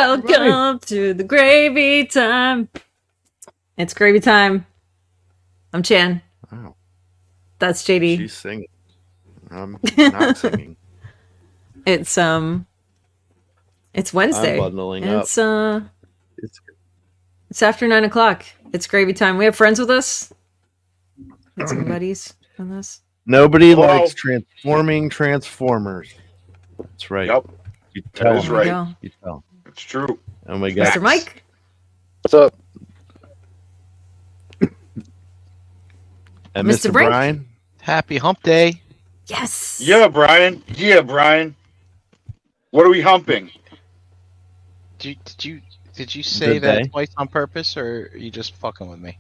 Welcome to the gravy time. It's gravy time. I'm Chan. Wow. That's JD. She's singing. I'm not singing. It's Wednesday. I'm bundling up. It's after 9 o'clock. It's gravy time. We have friends with us. Got some buddies with us. Nobody likes transforming Transformers. That's right. Yep. You tell That is them. right. You tell. It's true. And we got Mr. Mike. What's up? And Mr. Mr. Brink. Brian. Happy hump day. Yes. Yeah, Brian. Yeah, Brian. What are we humping? Did you say Good that day. twice on purpose, or are you just fucking with me?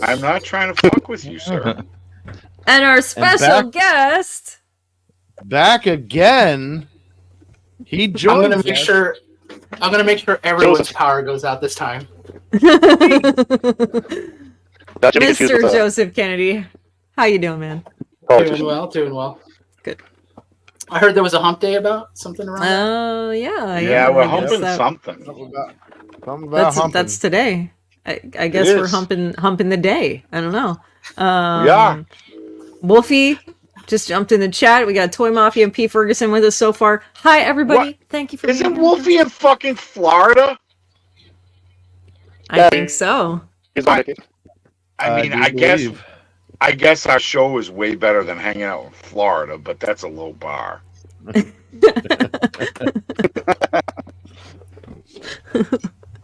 I'm not trying to fuck with you, sir. And our special guest. Back again. He I'm joined. gonna make sure. I'm gonna make sure everyone's power goes out this time. Mr. Joseph Kennedy. How you doing, man? Doing well. Good. I heard there was a hump day about something around. Oh, yeah. Yeah, we're I guess humping that- something. Something about humping. That's today. I guess It we're is. humping the day. I don't know. Yeah. Wolfie just jumped in the chat. We got Toy Mafia and P. Ferguson with us so far. Hi, everybody. What? Thank you for Isn't being here. Wolfie in fucking Florida? I think so. I mean, do I guess believe. our show is way better than hanging out in Florida, but that's a low bar.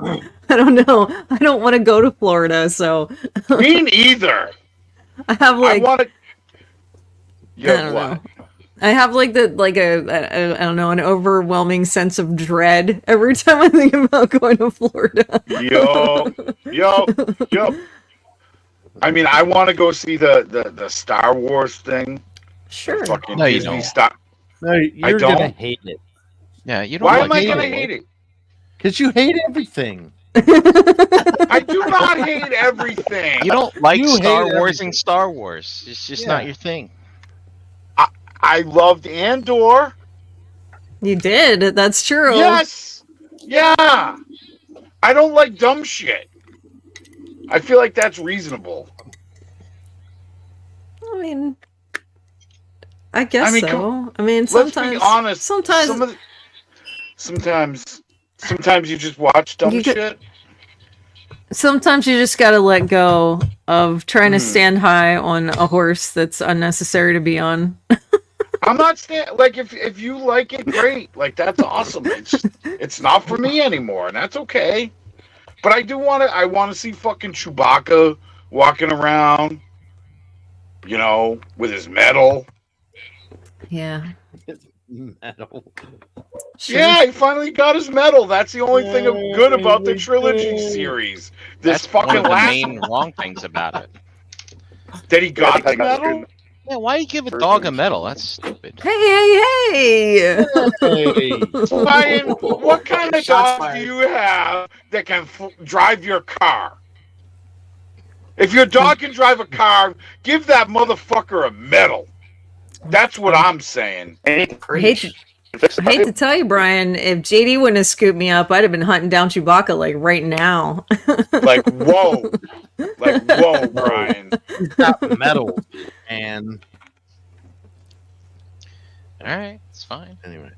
I don't know. I don't want to go to Florida, so Me neither. I have I like want to. I Yeah, don't what? know. I have like I don't know, an overwhelming sense of dread every time I think about going to Florida. Yo. I mean, I want to go see the Star Wars thing. Sure. Fucking No, you Disney don't. Star. No, you're don't. gonna hate it Yeah, you don't. Why like am I Star gonna Wars. hate it? because you hate everything. I do not hate everything. You don't like You Star hate Wars everything. and Star Wars. It's just not your thing. I loved Andor. You did. That's true. Yes. Yeah. I don't like dumb shit. I feel like that's reasonable. I mean, I guess I mean, so. I mean, Let's sometimes, be honest. sometimes, Sometimes you just watch dumb You get- shit. sometimes you just gotta let go of trying to Hmm. stand high on a horse that's unnecessary to be on. I'm not like if you like it, great. Like that's awesome. It's not for me anymore, and that's okay. But I do want to. I want to see fucking Chewbacca walking around, you know, with his medal. Yeah. Metal. Sure. Yeah, he finally got his medal. That's the only thing good about the trilogy series. This That's one fucking of the last main wrong things about it. that he got the medal. Yeah, why you give a dog a medal? That's stupid. Hey! Hey. Ryan, what kind of Shots dog fired. do you have that can drive your car? If your dog can drive a car, give that motherfucker a medal. That's what I'm saying. I hate to tell you, Brian, if JD wouldn't have scooped me up, I'd have been hunting down Chewbacca like right now. Like, whoa. Like, whoa, Brian. Got metal. And All right, it's fine. anyway,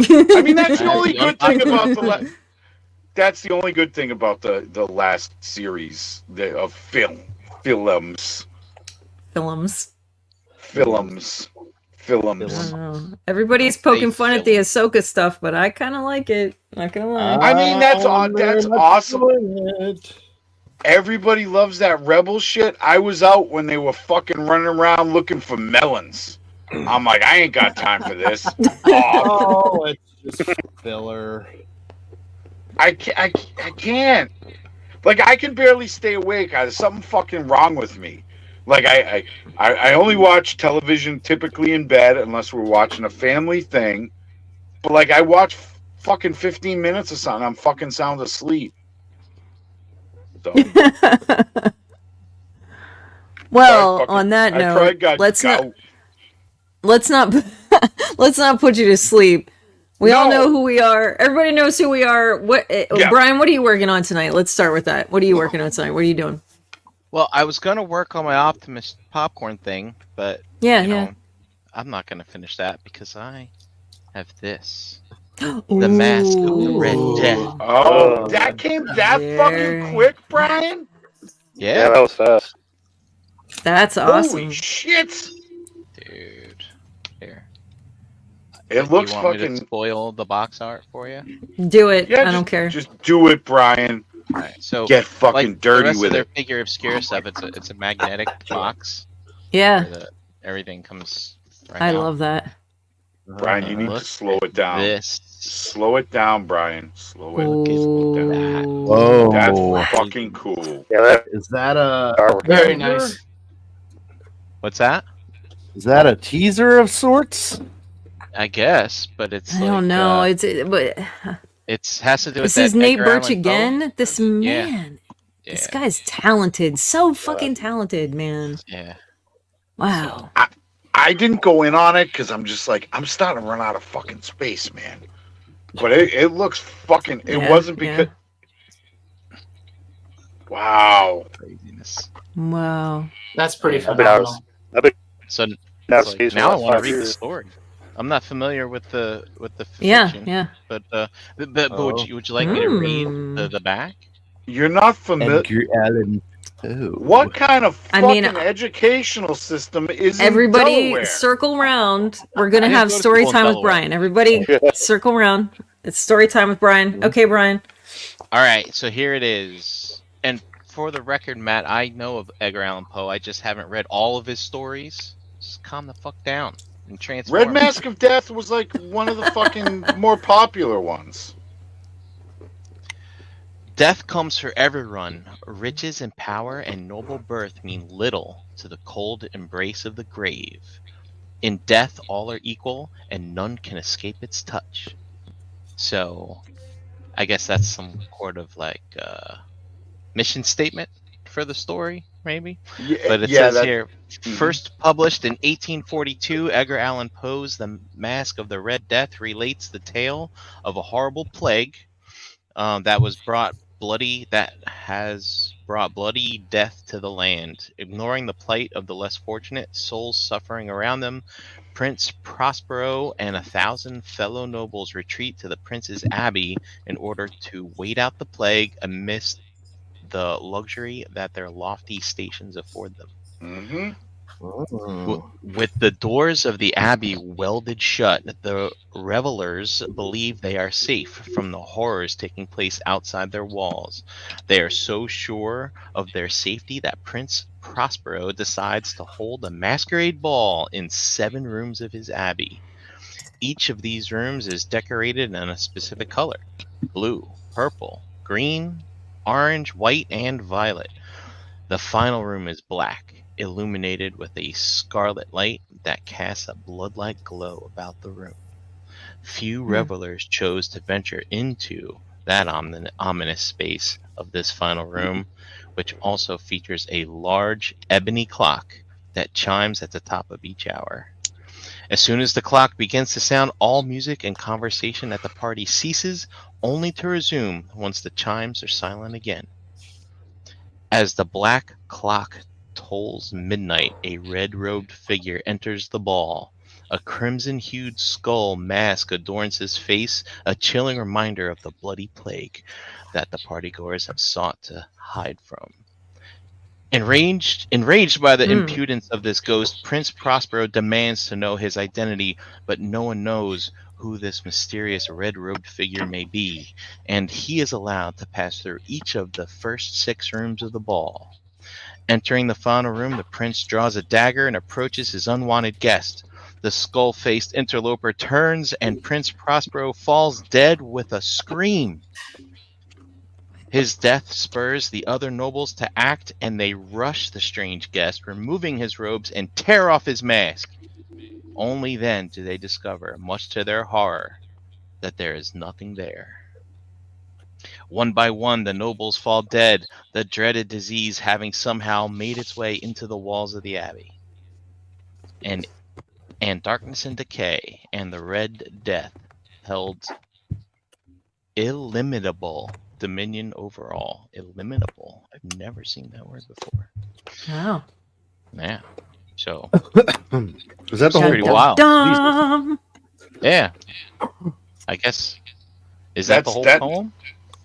I mean, that's the only good thing about that's the only good thing about the last series of films. I don't know. Everybody's poking fun at the Ahsoka stuff, but I kind of like it. Not gonna lie. I mean, that's awesome. Everybody loves that rebel shit. I was out when they were fucking running around looking for melons. I'm like, I ain't got time for this. oh, it's just filler. I can't. Like, I can barely stay awake. There's something fucking wrong with me. Like, I only watch television typically in bed unless we're watching a family thing. But, like, I watch fucking 15 minutes or something. I'm fucking sound asleep. So, Well, on that I probably note, got let's gout. not let's not put you to sleep We all No. know who we are. Everybody knows who we are. What, Yeah. Brian? What are you working on tonight? Let's start with that. What are you working on tonight? What are you doing? Well, I was gonna work on my Optimus popcorn thing, but Yeah, you yeah. know, I'm not gonna finish that because I have this. The Mask of the Red Death. Oh, that came that fucking Very- quick, Brian? Yeah, that was fast. That's Holy awesome. shit! dude. Here. It looks you want me to fucking. spoil the box art for you? Do it. Yeah, I don't care. Just do it, Brian. All right. So Get fucking like the dirty rest with of their it. figure obscure stuff, it's a magnetic box. Yeah, Where everything comes. Right I out. love that. Brian, you need to Look slow it down. This. Slow it down, Brian. Slow it down. Whoa. That's fucking cool. Yeah, that Is that a Very teaser? nice. What's that? Is that a teaser of sorts? I guess, but it's I like, don't know. But It's has to do with this that is Nate Edgar Birch Allan Poe. again. This Yeah. man. This Yeah, guy's talented. So fucking talented, man. yeah. Wow. I didn't go in on it because I'm just like, I'm starting to run out of fucking space, man. But it looks fucking. It Yeah, wasn't because. Wow. Craziness. Wow. That's pretty I've been out. phenomenal. So That's it's like, case now I for want to 5 read the years. story. I'm not familiar with the Yeah, fiction, yeah. but would you like me to read the back? You're not familiar. Edgar Allan Poe. What kind of I fucking mean, educational system is in Everybody Delaware? circle round. We're gonna I didn't have go to story school in time with Delaware. Brian. Everybody circle round. It's story time with Brian. Okay, Brian. All right, so here it is. And for the record, Matt, I know of Edgar Allan Poe. I just haven't read all of his stories. Just calm the fuck down and transform. Red Mask of Death was like one of the fucking more popular ones. Death comes for everyone. Riches and power and noble birth mean little to the cold embrace of the grave. In death, all are equal, and none can escape its touch. So, I guess that's some sort of like mission statement for the story, maybe. Yeah, But it says here, first published in 1842, Edgar Allan Poe's *The Mask of the Red Death* relates the tale of a horrible plague that has brought bloody death to the land. Ignoring the plight of the less fortunate souls suffering around them, Prince Prospero and 1,000 fellow nobles retreat to the prince's abbey in order to wait out the plague amidst the luxury that their lofty stations afford them. Mm-hmm. With the doors of the abbey welded shut, the revelers believe they are safe from the horrors taking place outside their walls. They are so sure of their safety that Prince Prospero decides to hold a masquerade ball in 7 rooms of his abbey. Each of these rooms is decorated in a specific color: blue, purple, green, orange, white, and violet. The final room is black, illuminated with a scarlet light that casts a blood-like glow about the room. Few revelers chose to venture into that ominous space of this final room, which also features a large ebony clock that chimes at the top of each hour. As soon as the clock begins to sound, all music and conversation at the party ceases, only to resume once the chimes are silent again. As the black clock tolls midnight, a red-robed figure enters the ball. A crimson-hued skull mask adorns his face, a chilling reminder of the bloody plague that the partygoers have sought to hide from. Enraged by the impudence of this ghost, Prince Prospero demands to know his identity, but no one knows who this mysterious red-robed figure may be, and he is allowed to pass through each of the first 6 rooms of the ball. Entering the final room, the prince draws a dagger and approaches his unwanted guest. The skull-faced interloper turns, and Prince Prospero falls dead with a scream. His death spurs the other nobles to act, and they rush the strange guest, removing his robes and tear off his mask. Only then do they discover, much to their horror, that there is nothing there. One by one, the nobles fall dead, the dreaded disease having somehow made its way into the walls of the abbey. And darkness and decay and the Red Death held illimitable dominion over all. Illimitable. I've never seen that word before. Wow. Yeah. So Is that the whole pretty book? wild. Dum. Yeah. I guess. Is that the whole poem?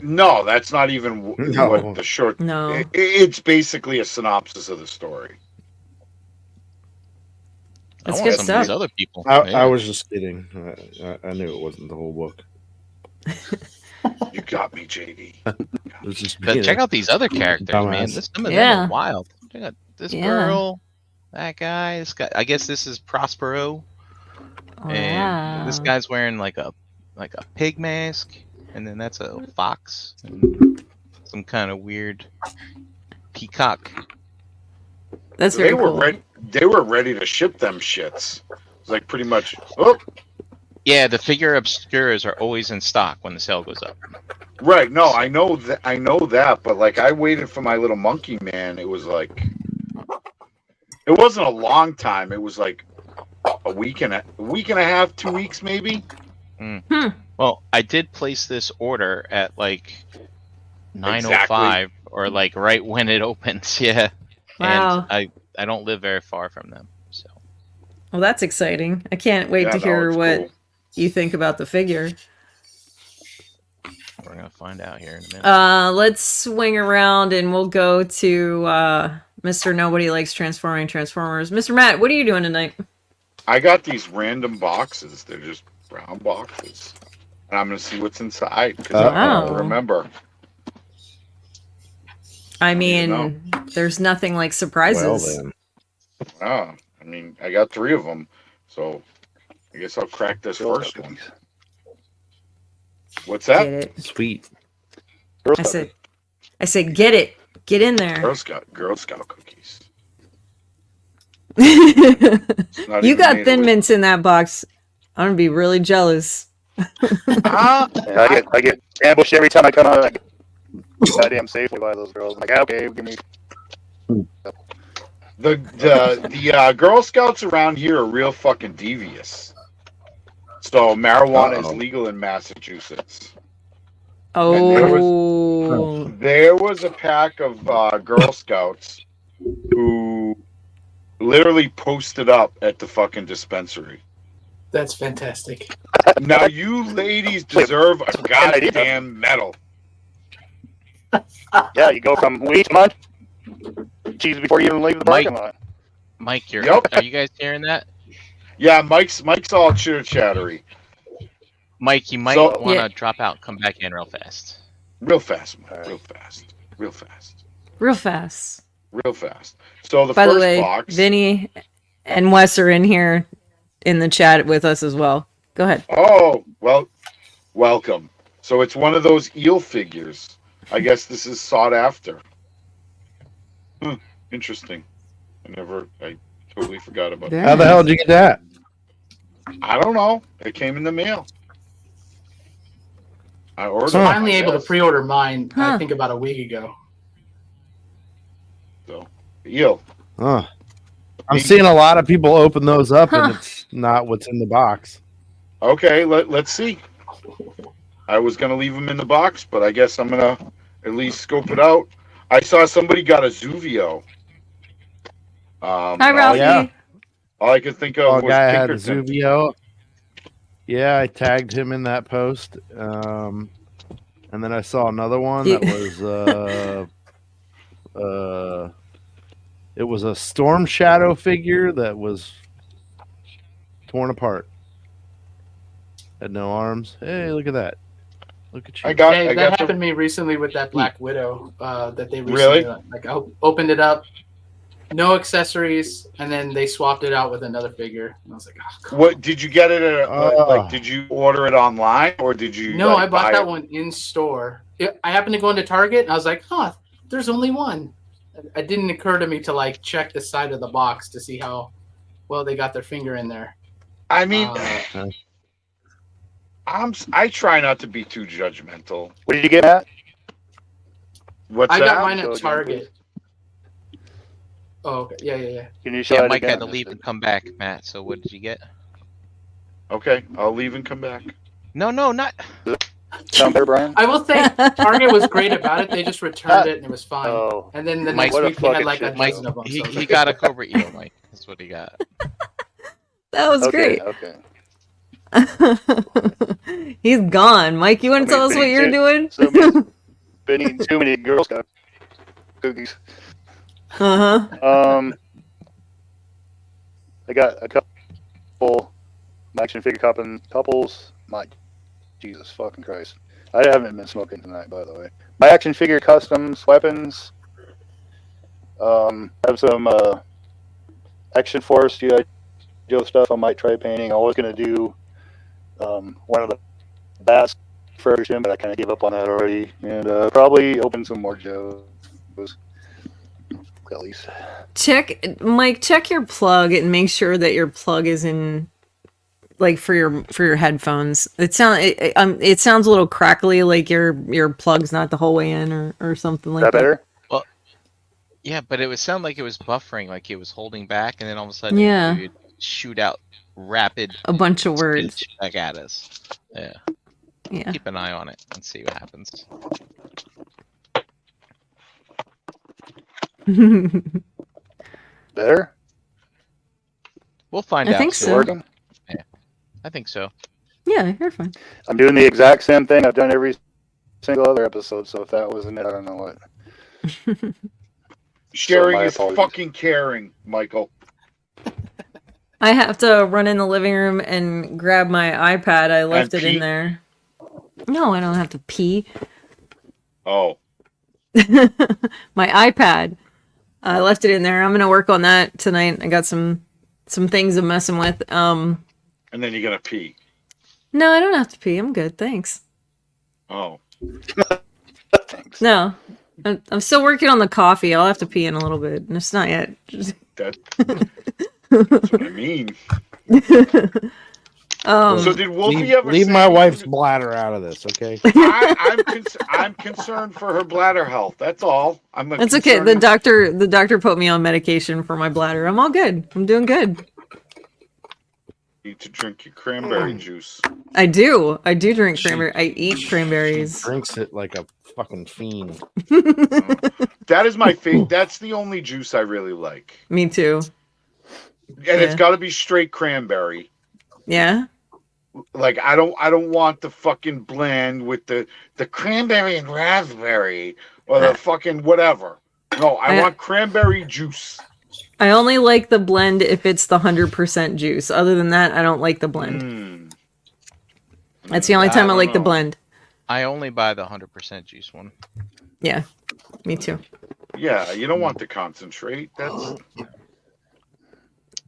No, that's not even No. what the short. No. It's basically a synopsis of the story. That's I good want some stuff. of these other people. I was just kidding. I knew it wasn't the whole book. You got me, JD. It was just But being check a out these other characters, man. dumbass. Some of them Yeah. are wild. Check out this Yeah. girl, that guy, this guy. I guess this is Prospero, and this Wow. guy's wearing like a pig mask, and then that's a fox, and some kind of weird peacock. That's very cool. They were ready to ship them shits. It's like pretty much. Oh, Yeah, the figure obscures are always in stock when the sale goes up. right. No, I know that. I know that. But like, I waited for my little monkey man. It was like, it wasn't a long time. It was like a week and a half, 2 weeks maybe. Well, I did place this order at like 9:05 or like right when it opens. Yeah. Wow. And I don't live very far from them, so. Well, that's exciting. I can't wait to hear what you think about the figure. We're gonna find out here in a minute. Let's swing around and we'll go to Mr. Nobody Likes Transforming Transformers. Mr. Matt, what are you doing tonight? I got these random boxes. They're just brown boxes, and I'm gonna see what's inside because I don't remember. I mean, there's nothing like surprises. Well, then. Oh, I mean, I got 3 of them, so I guess I'll crack this first one. What's that? Get it. Sweet. I said, get it. Get in there. Girl Scout cookies. You got Thin Mints in that box. I'm gonna be really jealous. I get ambushed every time I come out. Like, goddamn safely by those girls. I'm like, okay, give me. The Girl Scouts around here are real fucking devious. So marijuana is legal in Massachusetts. Oh. There was a pack of Girl Scouts who literally posted up at the fucking dispensary. That's fantastic. Now you ladies deserve a goddamn medal. Yeah, you go from weed to mud. Cheese before you even leave the parking lot. Mike, are you guys hearing that? Yeah, Mike's all chitter chattery. Mike, you might want to drop out, come back in real fast. Real fast, Mike. Right. Real fast. Real fast. Real fast. Real fast. So the By first the way, box. Vinny and Wes are in here in the chat with us as well. Go ahead. Oh, well, welcome. So it's one of those eel figures. I guess this is sought after. Interesting. I totally forgot about that. How the hell did you get that? I don't know. It came in the mail. I ordered. So it, finally I able to guess. pre-order mine. I think about a week ago. So, eel. Huh. I'm seeing a lot of people open those up, and it's not what's in the box. Okay, let's see. I was gonna leave them in the box, but I guess I'm gonna at least scope it out. I saw somebody got a Zuvio. Hi, Ralphie. yeah. All I could think of was guy had a Pinkerton. Zuvio. Yeah, I tagged him in that post. And then I saw another one that was it was a Storm Shadow figure that was torn apart. Had no arms. Hey, look at that. Look at you. That happened to me recently with that Black Widow. That they recently, I opened it up, no accessories, and then they swapped it out with another figure. And I was like, oh, What did you get it at? Like, did you order it online or did you? No, like, I bought buy that it? one in store. I happened to go into Target, and I was like, huh, there's only one. It didn't occur to me to like check the side of the box to see how well they got their finger in there. I mean, I try not to be too judgmental. What did you get at? What's I that? got mine at Target. Oh, okay. Yeah. Can you show Yeah, that Mike again? had to leave and come back, Matt. So what did you get? Okay, I'll leave and come back. No, not. Sound better, Brian? I will say Target was great about it. They just returned it and it was fine. Oh, And then the Mike, next what a week they had fucking like a shit Mike, dozen of them. he, So I was he like, got a Cobra Eel, Mike. That's what he got. That was okay, great. okay. He's gone. Mike, you want to tell us what Somebody's you're doing? Somebody's been eating too many Girl Scout cookies. Uh-huh. I got a couple action figure couples. My Jesus fucking Christ. I haven't been smoking tonight, by the way. My action figure customs, weapons. Have some Action Force G.I. Joe stuff I might try painting. I was going to do one of the Bats version, but I kind of gave up on that already. And probably open some more Joes. At least. Mike, check your plug and make sure that your plug is in, like, for your headphones. It sounds a little crackly, like your plug's not the whole way in or something like Is that that. better? Well, yeah, but it would sound like it was buffering, like it was holding back, and then all of a sudden Yeah. it would shoot out rapid A bunch of words. speech back at us. Yeah. Yeah. Keep an eye on it and see what happens. Better? We'll find I out. think Is so. it working? I think so. Yeah, you're fine. I'm doing the exact same thing I've done every single other episode, so if that wasn't it, I don't know what. Sharing my is apologies. fucking caring, Michael. I have to run in the living room and grab my iPad. I left And it in pee? there. No, I don't have to pee. Oh, My iPad. I left it in there. I'm gonna work on that tonight. I got some things I'm messing with. and then you're gonna pee. No, I don't have to pee. I'm good, thanks. Oh, Thanks. No, I'm still working on the coffee. I'll have to pee in a little bit, and it's not yet. that's what I mean. So did Wolfie ever Leave say my anything wife's to- bladder out of this, okay? I'm concerned for her bladder health. That's all. I'm. That's okay. The doctor put me on medication for my bladder. I'm all good. I'm doing good. Need to drink your cranberry juice. I do drink cranberry. I eat cranberries. Drinks it like a fucking fiend. That is my favorite. That's the only juice I really like, Me too. and Yeah. it's got to be straight cranberry. Yeah. Like I don't want the fucking blend with the cranberry and raspberry or the fucking whatever. No, I want cranberry juice. I only like the blend if it's the 100% juice. Other than that, I don't like the blend. That's the only time I like the blend. I only buy the 100% juice one. Yeah, me too. Yeah, you don't want the concentrate. That's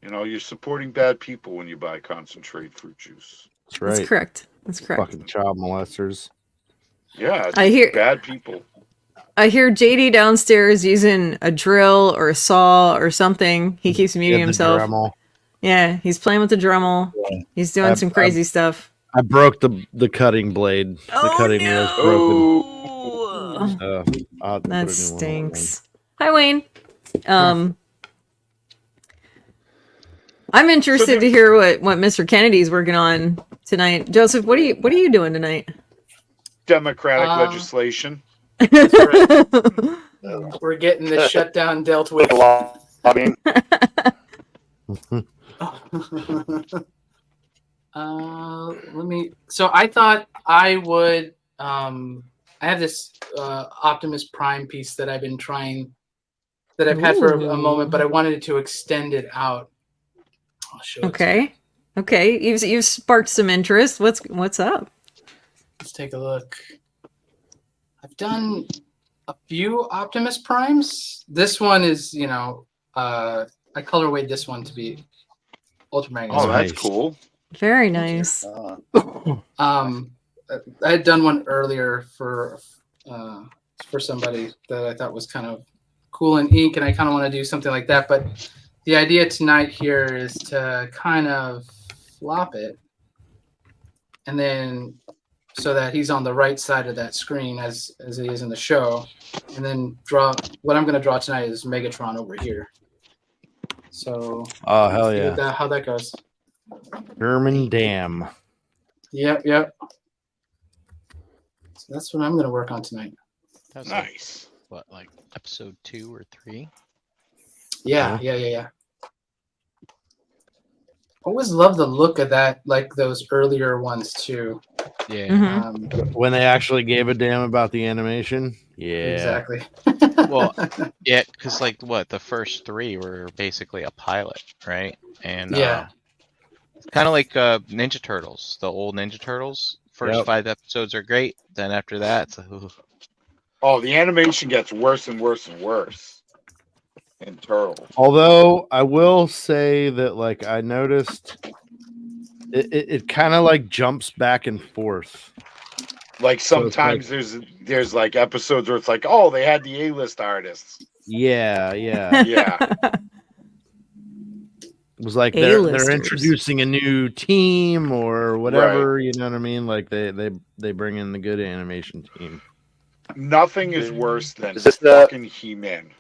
you're supporting bad people when you buy concentrate fruit juice. That's right. That's correct. That's correct. Fucking child molesters. Yeah, I hear- bad people. I hear JD downstairs using a drill or a saw or something. He keeps muting Get the himself. Dremel. Yeah, he's playing with the Dremel. He's doing some crazy stuff. I broke the cutting blade. The cutting wheel's broken. Oh, I'll have to put a new one that on. stinks. Hi, Wayne. I'm interested to hear what Mr. Kennedy's working on tonight. Joseph, what are you doing tonight? Democratic legislation. That's right. We're getting the shutdown dealt with. Lobbying. Let me. So I thought I would. I have this Optimus Prime piece that I've been trying, that I've had for a moment, but I wanted to extend it out. I'll show it to you. Okay. You've sparked some interest. What's up? Let's take a look. I've done a few Optimus Primes. This one is, I colorwayed this one to be Ultra Magnus. Oh, Nice. that's cool. Very nice. I had done one earlier for somebody that I thought was kind of cool in ink, and I kind of want to do something like that. But the idea tonight here is to kind of flop it, and then so that he's on the right side of that screen as he is in the show, and then draw. What I'm going to draw tonight is Megatron over here. So Oh hell see yeah! how that goes. German Dam. Yep. So that's what I'm going to work on tonight. That was Nice. like episode 2 or 3? Yeah. Always love the look of that, like those earlier ones too. Yeah. Mhm. When they actually gave a damn about the animation. Yeah. Exactly. Well, yeah, because like the first 3 were basically a pilot, right? And Yeah. kind of like Ninja Turtles, the old Ninja Turtles. First Yep. 5 episodes are great. Then after that, it's ooh. Oh, the animation gets worse and worse and worse in Turtles. Although I will say that, like, I noticed it kind of like jumps back and forth. Like So it's sometimes there's like episodes where it's like, oh, they had the A-list artists. Yeah. Yeah. It was like they're A-listers. introducing a new team or whatever, you know what I mean? Like they bring in the good animation team. Nothing is worse than Is this fucking He-Man.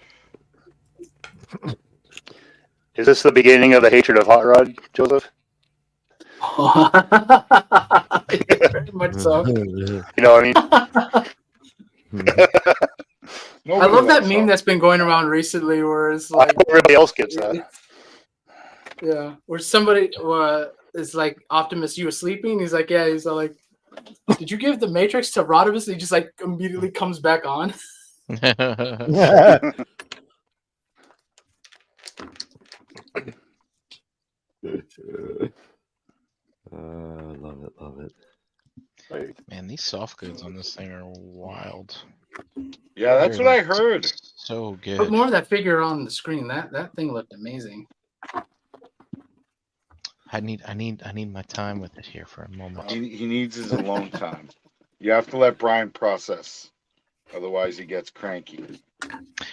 Is this the beginning of the hatred of Hot Rod, Joseph? Very much so. You know what I mean? I love that meme that's been going around recently, where it's I like, hope everybody else gets that. yeah, where somebody is like, Optimus, you were sleeping? He's like, yeah. He's all like, did you give the Matrix to Rodimus? And he just like immediately comes back on. Love it. Man, these soft goods on this thing are wild. Yeah, that's what I heard. So good. Put more of that figure on the screen. That thing looked amazing. I need my time with it here for a moment. He needs his alone time. You have to let Brian process, otherwise he gets cranky.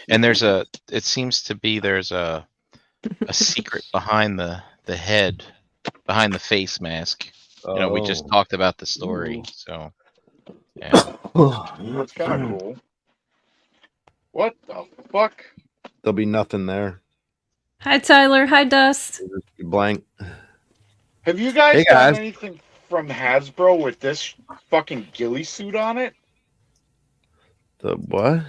And it seems to be there's a secret behind the head, behind the face mask. You know, we just talked about the story, so yeah. That's kind of cool. What the fuck? There'll be nothing there. Hi, Tyler. Hi, Dust. Blank. Have you guys Hey, done guys. anything from Hasbro with this fucking ghillie suit on it? The what?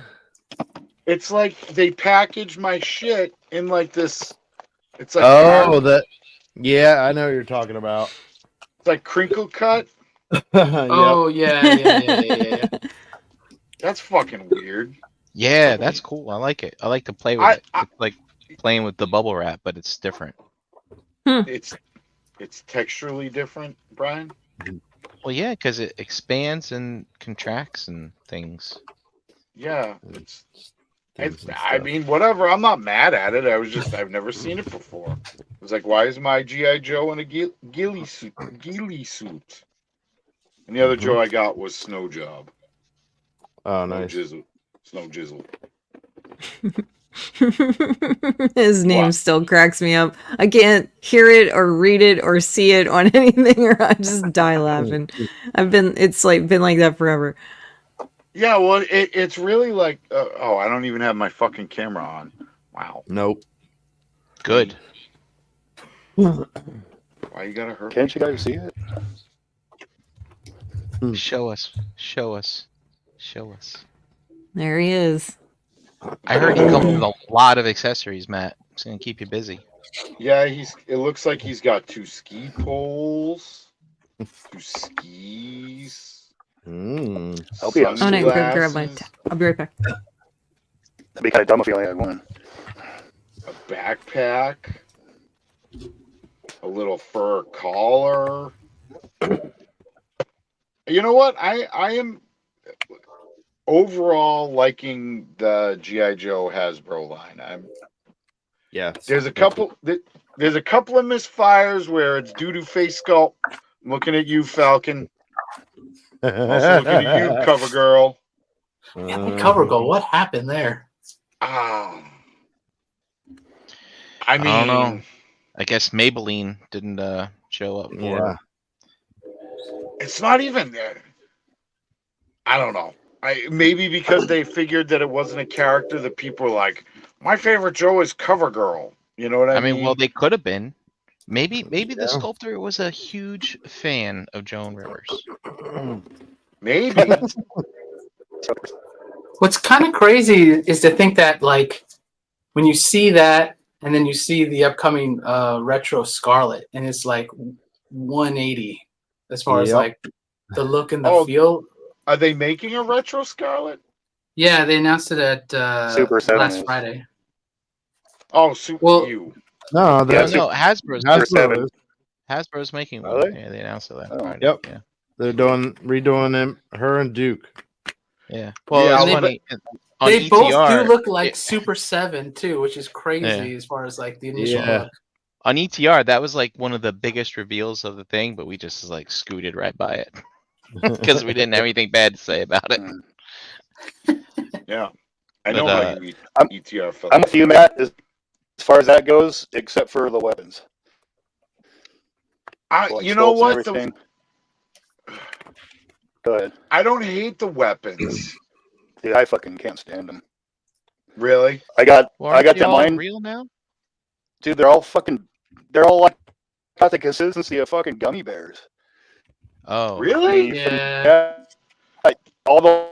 It's like they package my shit in like this. It's like yeah, I know what you're talking about. it's like crinkle cut. Oh yeah. That's fucking weird. Yeah, that's cool. I like it. I like to play with it. It's like playing with the bubble wrap, but it's different. It's texturally different, Brian. Well, yeah, because it expands and contracts and things. Yeah, I mean, whatever. I'm not mad at it. I've never seen it before. It was like, why is my GI Joe in a ghillie suit? And the other Joe I got was Snow Job. Oh, nice. Snow Jizzle. His name What? still cracks me up. I can't hear it or read it or see it on anything, or I just die laughing. It's been like that forever. Yeah, well, it's really like, I don't even have my fucking camera on. Wow. Nope. Good. Why you gotta hurt? Can't you guys see it? Show us. There he is. I heard he comes with a lot of accessories, Matt. It's gonna keep you busy. Yeah, it looks like he's got 2 ski poles, 2 skis. I'll be honest. I'm gonna go grab sunglasses, I'll be right back. That'd be kind of dumb if you only had one. a backpack, a little fur collar. You know what? I am overall liking the GI Joe Hasbro line. Yeah. There's a couple of misfires where it's doo-doo face sculpt. I'm looking at you, Falcon. Also looking at you, Cover Girl. Cover Girl, what happened there? I I don't know. I guess Maybelline didn't show up for Yeah. her. It's not even there. I don't know. Maybe because they figured that it wasn't a character that people were like, my favorite Joe is Cover Girl. You know what I mean? Well, they could have been. Maybe the sculptor was a huge fan of Joan Rivers. Maybe. What's kind of crazy is to think that, like, when you see that, and then you see the upcoming retro Scarlet, and it's like 180 as far as like the look and the feel. Are they making a retro Scarlet? Yeah, they announced it at Super 7 last is. Friday. Oh, Super Well, U. No, Yeah, No, Hasbro's Super 7. Hasbro's making Are one. they? Yeah, they announced it last Oh. Friday. Yep. Yeah. they're redoing them. Her and Duke. Yeah. Well, Yeah, it's they- funny. On They both do ETR, look like Super 7 too, which is crazy as far as like the initial Yeah. look. on ETR, that was like one of the biggest reveals of the thing, but we just like scooted right by it because we didn't have anything bad to say about it. Yeah. I But, know how you I'm- ETR felt. I'm with you, Matt, as far as that goes, except for the weapons. Like You know sculpts and what? everything. Go ahead. I don't hate the weapons. Dude, I fucking can't stand them. Really? I got Well, aren't that they all mine. real now? Dude, they're all like got the consistency of fucking gummy bears. Oh, Really? Yeah. Like, all the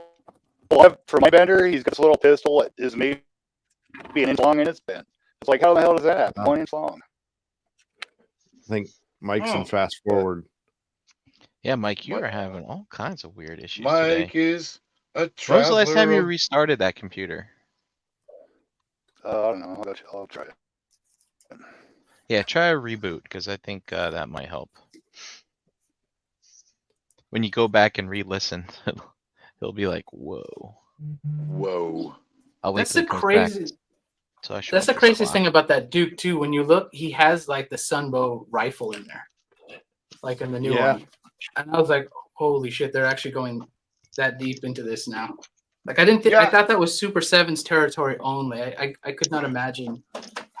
for my bender, he's got this little pistol that is maybe an inch long and it's bent. It's like, how the hell does that happen? 1 inch long. I think Mike's Oh. in fast forward. yeah, Mike, you What? are having all kinds of weird issues Mike today. is a When traveler. was the last time you of- restarted that computer? I don't know. I'll try it. Yeah, try a reboot because I think that might help. When you go back and re-listen, he'll be like, "Whoa!" Whoa. I'll wait That's till the he comes crazy. back. So I show That's the up his craziest clock. thing about that Duke too. When you look, he has like the Sunbow rifle in there, like in the new Yeah. one. And I was like, "Holy shit! They're actually going that deep into this now." Like I didn't think. I Yeah. thought that was Super 7's territory only. I could not imagine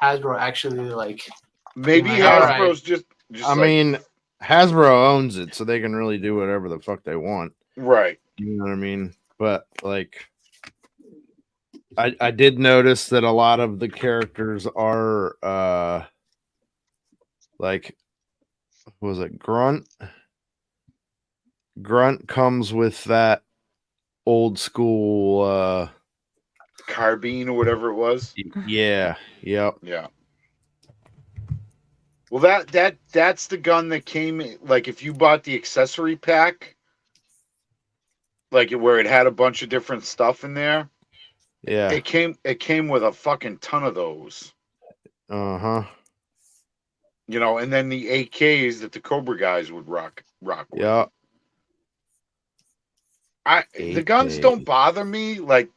Hasbro actually like. Maybe Like, all right. Hasbro's just I mean, Hasbro owns it, so they can really do whatever the fuck they want. right. You know what I mean? But like, I did notice that a lot of the characters are like, what was it Grunt? Grunt comes with that old school Carbine or whatever it was. yeah, yep. Yeah. Well, that's the gun that came like if you bought the accessory pack, like where it had a bunch of different stuff in there. Yeah. It came with a fucking ton of those. Uh-huh. You know, and then the AKs that the Cobra guys would rock with. Yeah. The guns don't bother me. Like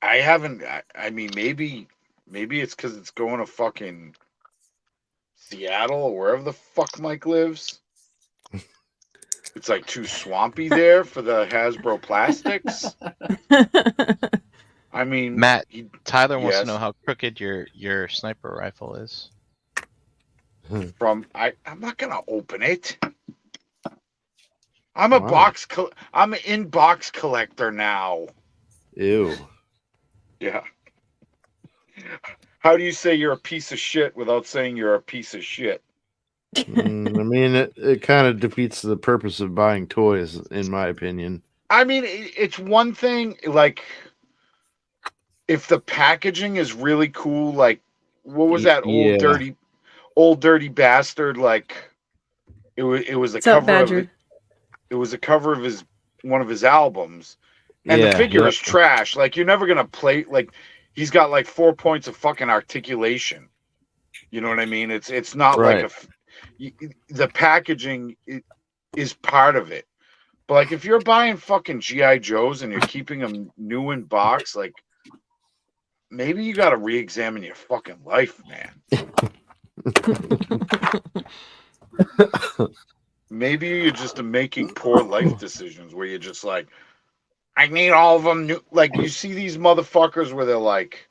I haven't. I mean, maybe it's because it's going to fucking Seattle or wherever the fuck Mike lives. It's like too swampy there for the Hasbro plastics. I mean, Matt, Tyler wants yes. to know how crooked your sniper rifle is. I'm not gonna open it. I'm a Wow. I'm an in-box collector now. Ew. Yeah. How do you say you're a piece of shit without saying you're a piece of shit? I mean, it kind of defeats the purpose of buying toys, in my opinion. I mean, it's one thing, like, if the packaging is really cool, like, what was that Yeah. old dirty bastard? Like, it was a What's up, cover of Badger? it. It was a cover of one of his albums, and Yeah, the figure yep. is trash. Like, you're never gonna play. Like, he's got like 4 points of fucking articulation. You know what I mean? It's not Right. like the packaging is part of it. But like if you're buying fucking GI Joes and you're keeping them new in box, like maybe you got to re-examine your fucking life, man. Maybe you're just making poor life decisions where you're just like, I need all of them new. Like you see these motherfuckers where they're like,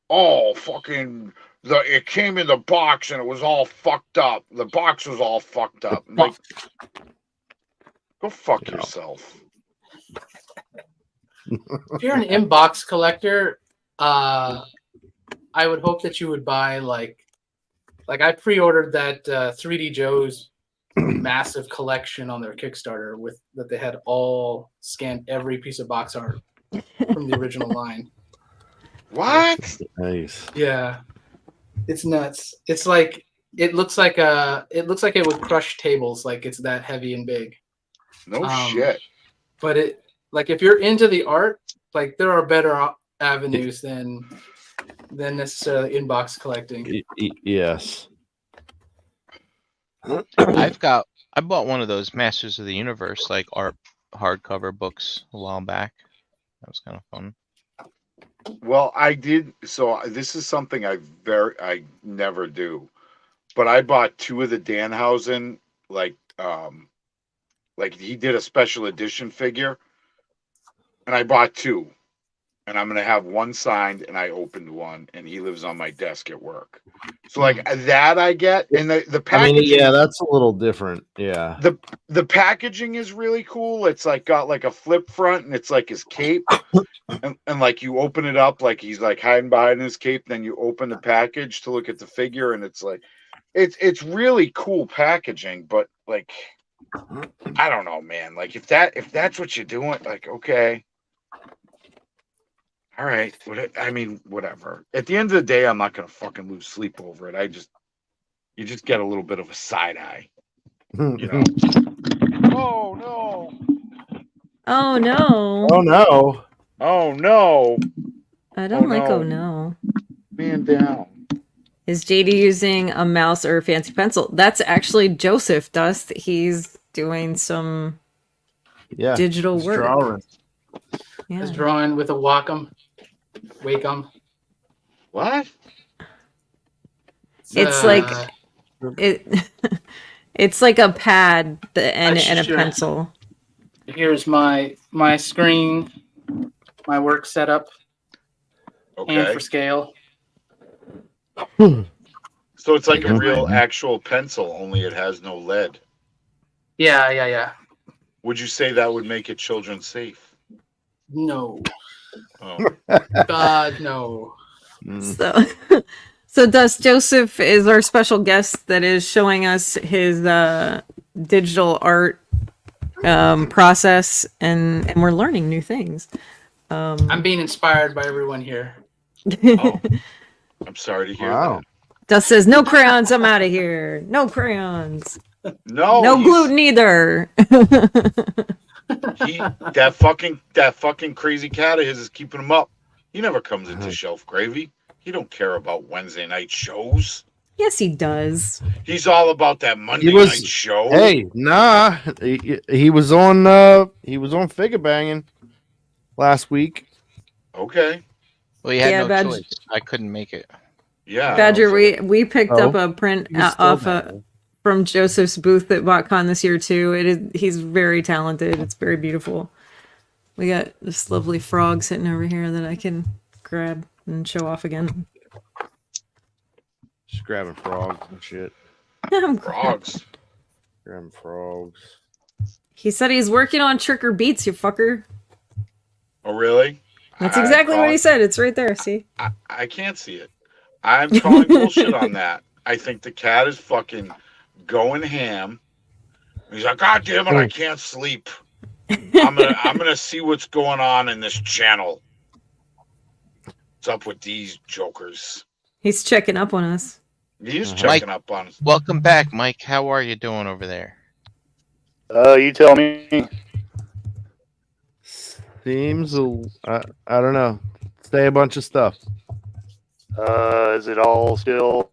oh fucking. It came in the box and it was all fucked up. The box was all fucked up. I'm like, go fuck yourself. If you're an inbox collector, I would hope that you would buy like like I pre-ordered that 3D Joe's massive collection on their Kickstarter with that they had all scanned every piece of box art from the original line. What? Nice. Yeah, it's nuts. It's like it looks like it would crush tables. Like it's that heavy and big. No shit. But it like if you're into the art, like there are better avenues than necessarily inbox collecting. Yes. I bought one of those Masters of the Universe like art hardcover books a while back. That was kind of fun. Well, I did. So this is something I never do, but I bought 2 of the Danhausen, like he did a special edition figure, and I bought 2, and I'm gonna have one signed, and I opened one, and he lives on my desk at work. So like that I get, and the packaging. I mean, yeah, that's a little different. Yeah. The packaging is really cool. It's like got like a flip front, and it's like his cape, and like you open it up, like he's like hiding behind his cape. Then you open the package to look at the figure, and it's like, it's really cool packaging. But like, I don't know, man. Like if that's what you're doing, like okay, all right. I mean, whatever. At the end of the day, I'm not gonna fucking lose sleep over it. You just get a little bit of a side eye. You know. Oh no! Oh no. Oh no! Oh no! I don't like no. oh no. Man down. Is JD using a mouse or a fancy pencil? That's actually Joseph Dust. He's doing some Yeah. digital It's work. drawing. I was Yeah. drawing with a Wacom. What? It's like it. It's like a pad and a Sure. pencil. Here's my screen, my work setup, and Okay. for scale. So it's like a real actual pencil, only it has no lead. Yeah. Would you say that would make it children safe? No, Oh. God, no. So, so Dust Joseph is our special guest that is showing us his digital art process, and we're learning new things. I'm being inspired by everyone here. Oh. I'm sorry to hear Wow. Dust says, "No crayons, I'm out of here. No crayons. that. No, No gluten either." that fucking crazy cat of his is keeping him up. He never comes into Shelf Gravy. He don't care about Wednesday night shows. Yes, he does. He's all about that Monday was- night show. Hey, nah. He was on Figure Banging last week. Okay. Well, you had Yeah, no Badge- choice. I couldn't make it. Yeah. Badger, we picked up a print He was still off banging. from Joseph's booth at BotCon this year too. He's very talented. It's very beautiful. We got this lovely frog sitting over here that I can grab and show off again. Just grabbing frogs and shit. Frogs. Grabbing frogs. He said he's working on Trick or Beats, you fucker. Oh, really? That's exactly what he said. It's right there. See? I can't see it. I'm calling bullshit on that. I think the cat is fucking going ham. He's like, God damn it, I can't sleep. I'm gonna see what's going on in this channel. What's up with these jokers? He's checking up on us. He's checking up on us. Welcome back, Mike. How are you doing over there? You tell me. Seems I don't know. Say a bunch of stuff. Is it all still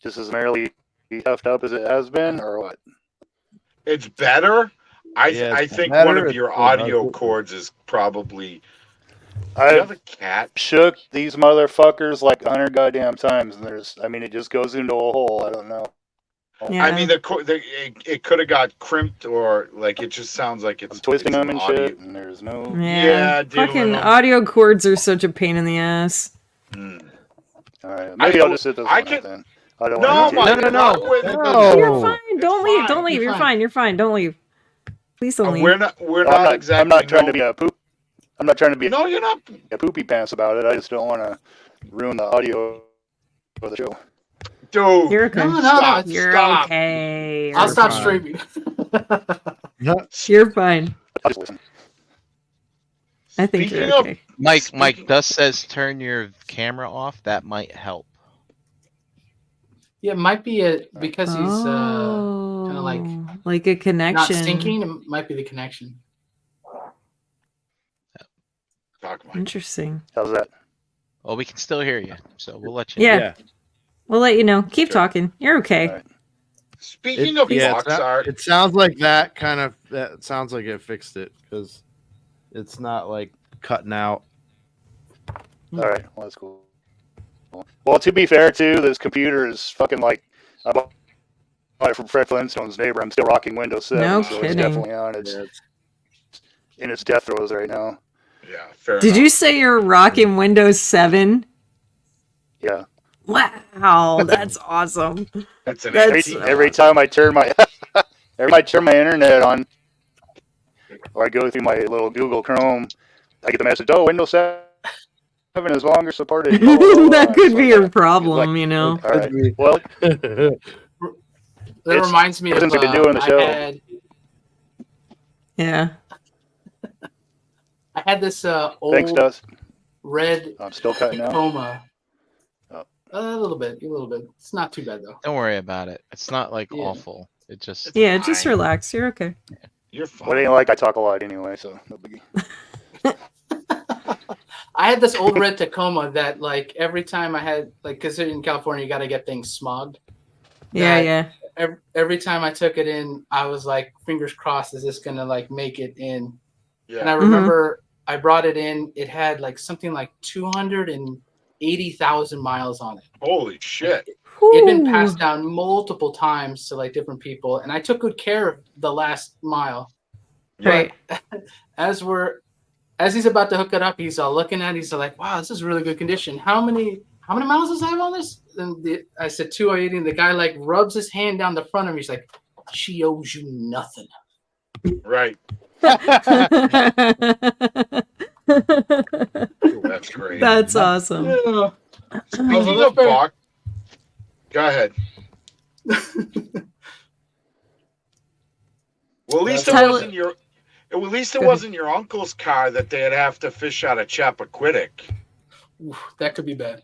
just as merrily effed up as it has been, or what? It's better. I it's think better. one of your It's audio better. cords is probably. Do you I've have a cat? shook these motherfuckers like 100 goddamn times, and it just goes into a hole. I don't know. Yeah. I mean, it could have got crimped, or like it just sounds like it's I'm twisting it's them and audio. shit, and there's no. Yeah, fucking dude. audio cords are such a pain in the ass. Hmm. All right, maybe I'll just sit this I one can- out then. I don't No, want to. Mike, No. not with the- No. You're fine. Don't leave. fine. Don't leave. You're You're fine. fine. You're fine. Don't leave. Please don't leave. We're not exactly. I'm not trying to be a poop. I'm not trying to be No, you're not. a poopy pants about it. I just don't want to ruin the audio for the show. Dude, You're okay. No, stop. You're Stop. okay. I'll You're stop fine. streaming. You're fine. I'll just listen. I think Speaking you're of okay. Mike Dust says turn your camera off. That might help. Yeah, it might be because he's kinda like a not connection. syncing. It might be the connection. Talk, Mike. Interesting. How's that? Well, we can still hear you, so we'll let you. Yeah. We'll let you know. Keep Sure. talking. You're okay. All right. Speaking of box art, it sounds like that sounds like it fixed it because it's not like cutting out. All right. Well, that's cool. Well, to be fair, too, this computer is fucking like I bought it from Fred Flintstone's neighbor. I'm still rocking Windows 7, No so kidding. it's definitely on. It's in its death throes right now. yeah, fair Did enough. you say you're rocking Windows 7? Yeah. Wow, that's awesome. That's an That's- Every time I turn my internet on, or I go through my little Google Chrome, I get the message, "Oh, Windows 7 is longer supported." blah, blah, blah, blah. That could So be I your gotta- problem, like, you know. All right. Well, That It's- reminds me of since we've been doing the show. Yeah. I had this old thanks, Dust. red I'm still cutting out. Tacoma. Oh. A little bit. It's not too bad though. Don't worry about it. It's not like Yeah. awful. It just Yeah, just fine. relax. You're okay. You're fine. What ain't like I talk a lot anyway, so no biggie. I had this old red Tacoma that like every time I had because in California you got to get things smogged. Yeah, That- yeah. Every time I took it in, I was like, fingers crossed, is this gonna like make it in? Yeah. And I remember I brought it in. It had like something like 280,000 miles on it. Holy shit. It'd been Whew. passed down multiple times to like different people, and I took good care of the last mile. Right. As he's about to hook it up, he's all looking at it, he's like, wow, this is really good condition. How many miles does it have on this? And I said 280, and the guy like rubs his hand down the front of me. He's like, she owes you nothing. Right. Ooh, that's great. That's awesome. Speaking of box, go ahead. Well, at least it Tyler- wasn't your. At least it wasn't your uncle's car that they'd have to fish out of Chappaquiddick. Oof, that could be bad.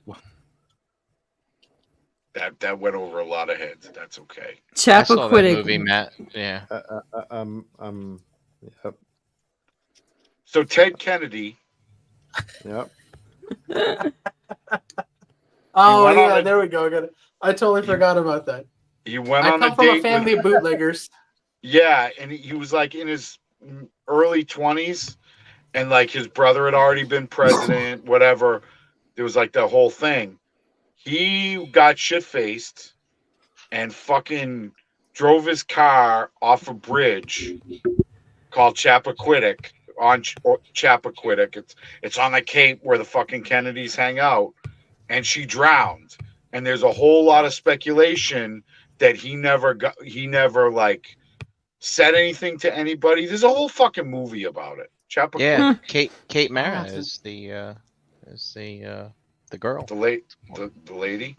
That went over a lot of heads. That's okay. I saw that Chappaquiddick. movie, Matt. Yeah. Yep. So Ted Kennedy, Yep. Oh went on yeah, a- there we go. I totally forgot about that. he went I on come a from a date family with, of bootleggers. yeah, and he was like in his early 20s, and like his brother had already been president, whatever. There was like the whole thing. He got shit faced and fucking drove his car off a bridge called Chappaquiddick on Chappaquiddick. It's on the Cape where the fucking Kennedys hang out, and she drowned. And there's a whole lot of speculation that he never like said anything to anybody. There's a whole fucking movie about it. Chappaquiddick. Yeah. Kate Mara Awesome. is the girl. The lady.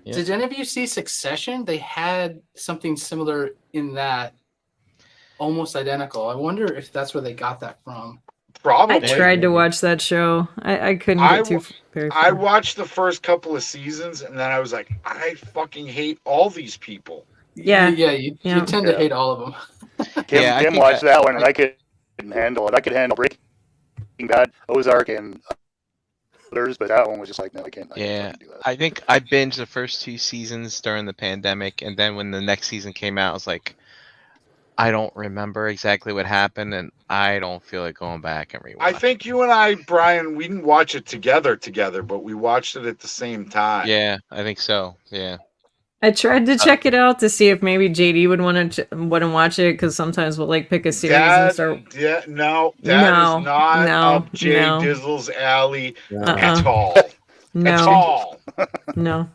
Yeah. Did any of you see Succession? They had something similar in that, almost identical. I wonder if that's where they got that from. Probably. I tried to watch that show. I couldn't I get too w- very I far. watched the first couple of seasons and then I was like, I fucking hate all these people. Yeah. You Yeah. tend to Yeah. hate all of them. Yeah, I Kim think watched that one, and I couldn't handle it. I could handle Breaking Bad, Ozark, and others, but that one was just like, no, I can't. Yeah, fucking do that. I think I binged the first 2 seasons during the pandemic, and then when the next season came out, I was like, I don't remember exactly what happened, and I don't feel like going back and rewatch. I think you and I, Brian, we didn't watch it together, but we watched it at the same time. Yeah, I think so. Yeah. I tried to check it out to see if maybe JD would wouldn't watch it because sometimes we'll like pick a series and start. No, that No, is not no, up Jay no. Dizzle's alley Uh-uh. at all. At No, all. no.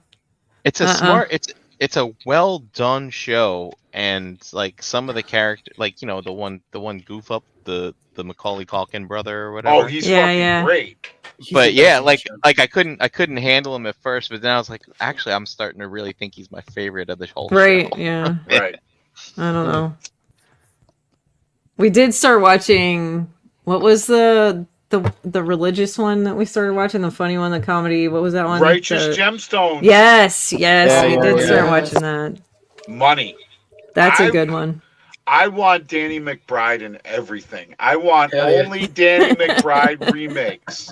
It's a Uh-uh. smart. It's a well done show, and like some of the character, like the one goof up, the Macaulay Culkin brother or whatever. Oh, he's Yeah, fucking yeah. great. But yeah, like I couldn't handle him at first, but then I was like, actually, I'm starting to really think he's my favorite of the whole Right, show. yeah. Right. I don't know. We did start watching. What was the religious one that we started watching? The funny one, the comedy. What was that one? Righteous Gemstones. Yes, we Yeah, did start yeah. watching that. Money. That's a I- good one. I want Danny McBride in everything. I want Hell yeah. only Danny McBride remakes.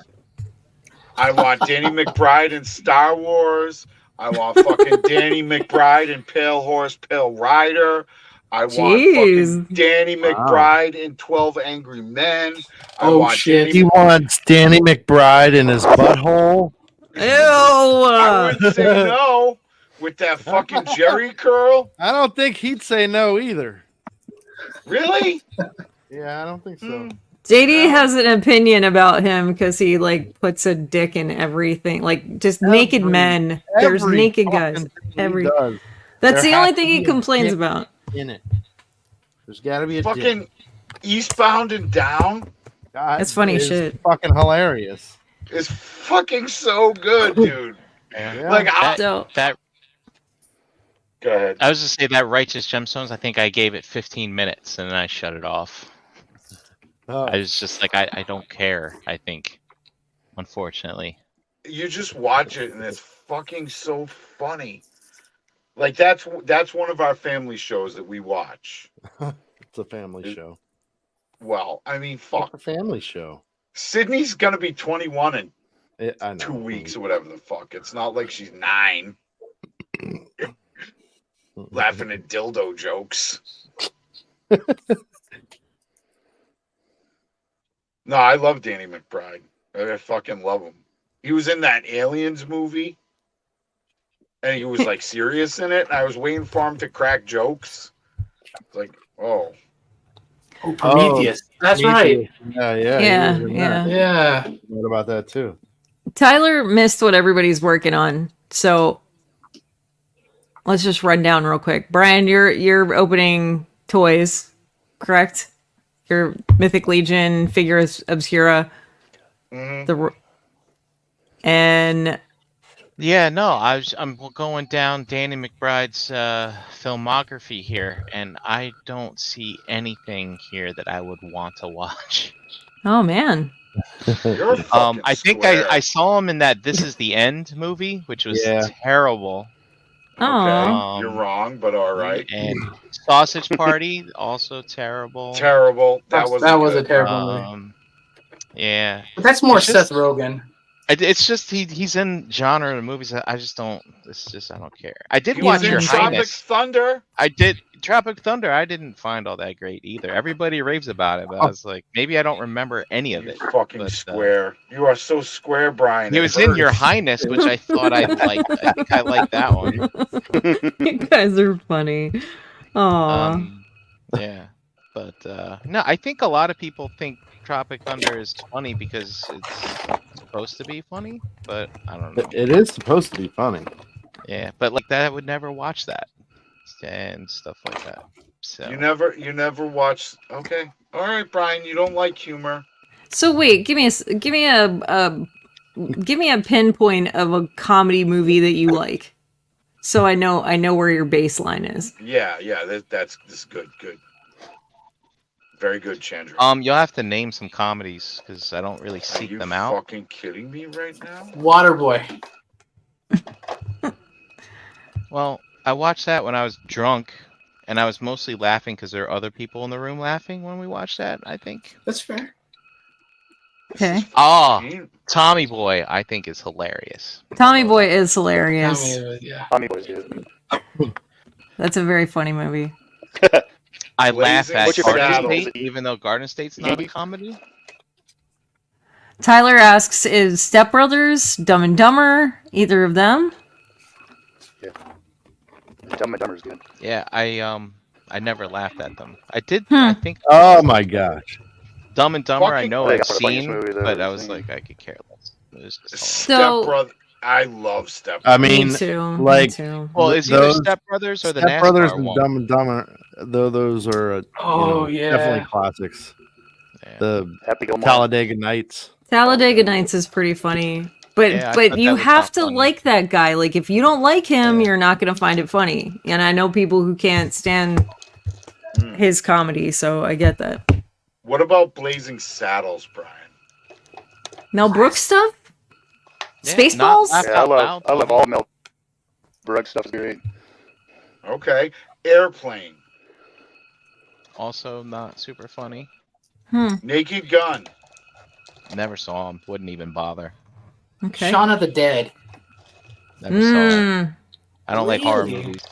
I want Danny McBride in Star Wars. I want fucking Danny McBride in Pale Horse, Pale Rider. I want Jeez. fucking Danny McBride in 12 Angry Men. I Oh, want shit. He wants Danny McBride in his butthole. Ew. I wouldn't say no with that fucking Jerry curl. I don't think he'd say no either. Really? Yeah, I don't think so. JD has an opinion about him because he like puts a dick in everything, like just naked men. There's Every naked fucking guys. thing he Every does that's there the only has thing to he be a complains dick about. in it. There's got to be a Fucking dick. Eastbound and Down God, That's funny it is shit. Fucking hilarious. is fucking so good, dude. Yeah. Like, So That go ahead. I was just say that Righteous Gemstones. I think I gave it 15 minutes and then I shut it off. Oh, I was just like, I don't care. I think, unfortunately. You just watch it and it's fucking so funny. Like that's one of our family shows that we watch. it's a family show. Well, I mean, It's fuck. a family show. Sydney's gonna be 21 in I know. 2 weeks or whatever the fuck. It's not like she's 9 laughing at dildo jokes. No, I love Danny McBride. I fucking love him. He was in that Aliens movie, and he was like serious in it. And I was waiting for him to crack jokes. It's like, oh, Oh, Prometheus. That's right. Yeah. yeah, he was in yeah. that. Yeah. What about that too? Tyler missed what everybody's working on, so let's just run down real quick. Brian, you're opening toys, correct? Your Mythic Legion figure obscura, mhm. and Yeah, no, I'm going down Danny McBride's filmography here, and I don't see anything here that I would want to watch. oh man, You're a fucking I think square. I saw him in that This Is the End movie, which was Yeah. terrible. oh, Okay, you're wrong, but all right. And Sausage Party, also terrible. Terrible. That was a terrible movie. Yeah. But that's more It's just- Seth Rogen. It's just he's in genre of movies that I just don't. It's just I don't care. I did He watch was in Your Tropic Highness. Thunder. I did Tropic Thunder. I didn't find all that great either. Everybody raves about it, but I was like, maybe I don't remember any of You it. fucking but, square. You are so square, Brian. He It was in Your hurts. Highness, which I thought I liked. I think I liked that one. you guys are funny. Aw. Yeah, but no, I think a lot of people think Tropic Thunder is funny because it's supposed to be funny, but I don't know. It is supposed to be funny. Yeah, but like that, I would never watch that and stuff like that. So You never watched. Okay, all right, Brian. You don't like humor. So wait, give me a pinpoint of a comedy movie that you like, so I know where your baseline is. Yeah. That's good. Good. Very good, Chandra. you'll have to name some comedies because I don't really Are seek you them out. fucking kidding me right now? Waterboy. Well, I watched that when I was drunk, and I was mostly laughing because there are other people in the room laughing when we watched that. I think. That's fair. Okay, Oh, Mean- Tommy Boy, I think is hilarious. Tommy Boy is hilarious. Yeah. Tommy Boy's good. That's a very funny movie. I Blazing laugh at What's your Garden Saddles. State, even though Garden State's not a comedy. Tyler asks, "Is Step Brothers, Dumb and Dumber, either of them?" Dumb and Dumber's good. Yeah, I never laughed at them. I did. Hmm. I think Oh my gosh. Dumb and Dumber. I Fucking- know I think I've that's the funniest seen, movie I've but ever I was seen. like, I could care less. It was just Step So- Brother. I love Step I Brothers. mean, Me too. like- me too. well, it's either those Step Brothers or the Step NASCAR Brothers and one. Dumb and Dumber, though those are Oh, yeah. definitely classics. Yeah. The Happy Gilmore. Talladega Nights. Talladega Nights is pretty funny. But Yeah, I but thought you that was have not to funny. like that guy. Like if you don't like him, Yeah. you're not gonna find it funny. And I know people who can't stand his comedy, so I get that. What about Blazing Saddles, Brian? Mel Brooks stuff? Yeah, Spaceballs? not laugh Yeah, out loud. I love all Mel Brooks stuff. Is great. Okay. Airplane. Also not super funny. Naked Gun. Never saw him. Wouldn't even bother. Okay. Shaun of the Dead. Never saw it. Mm. I don't like horror Really? movies.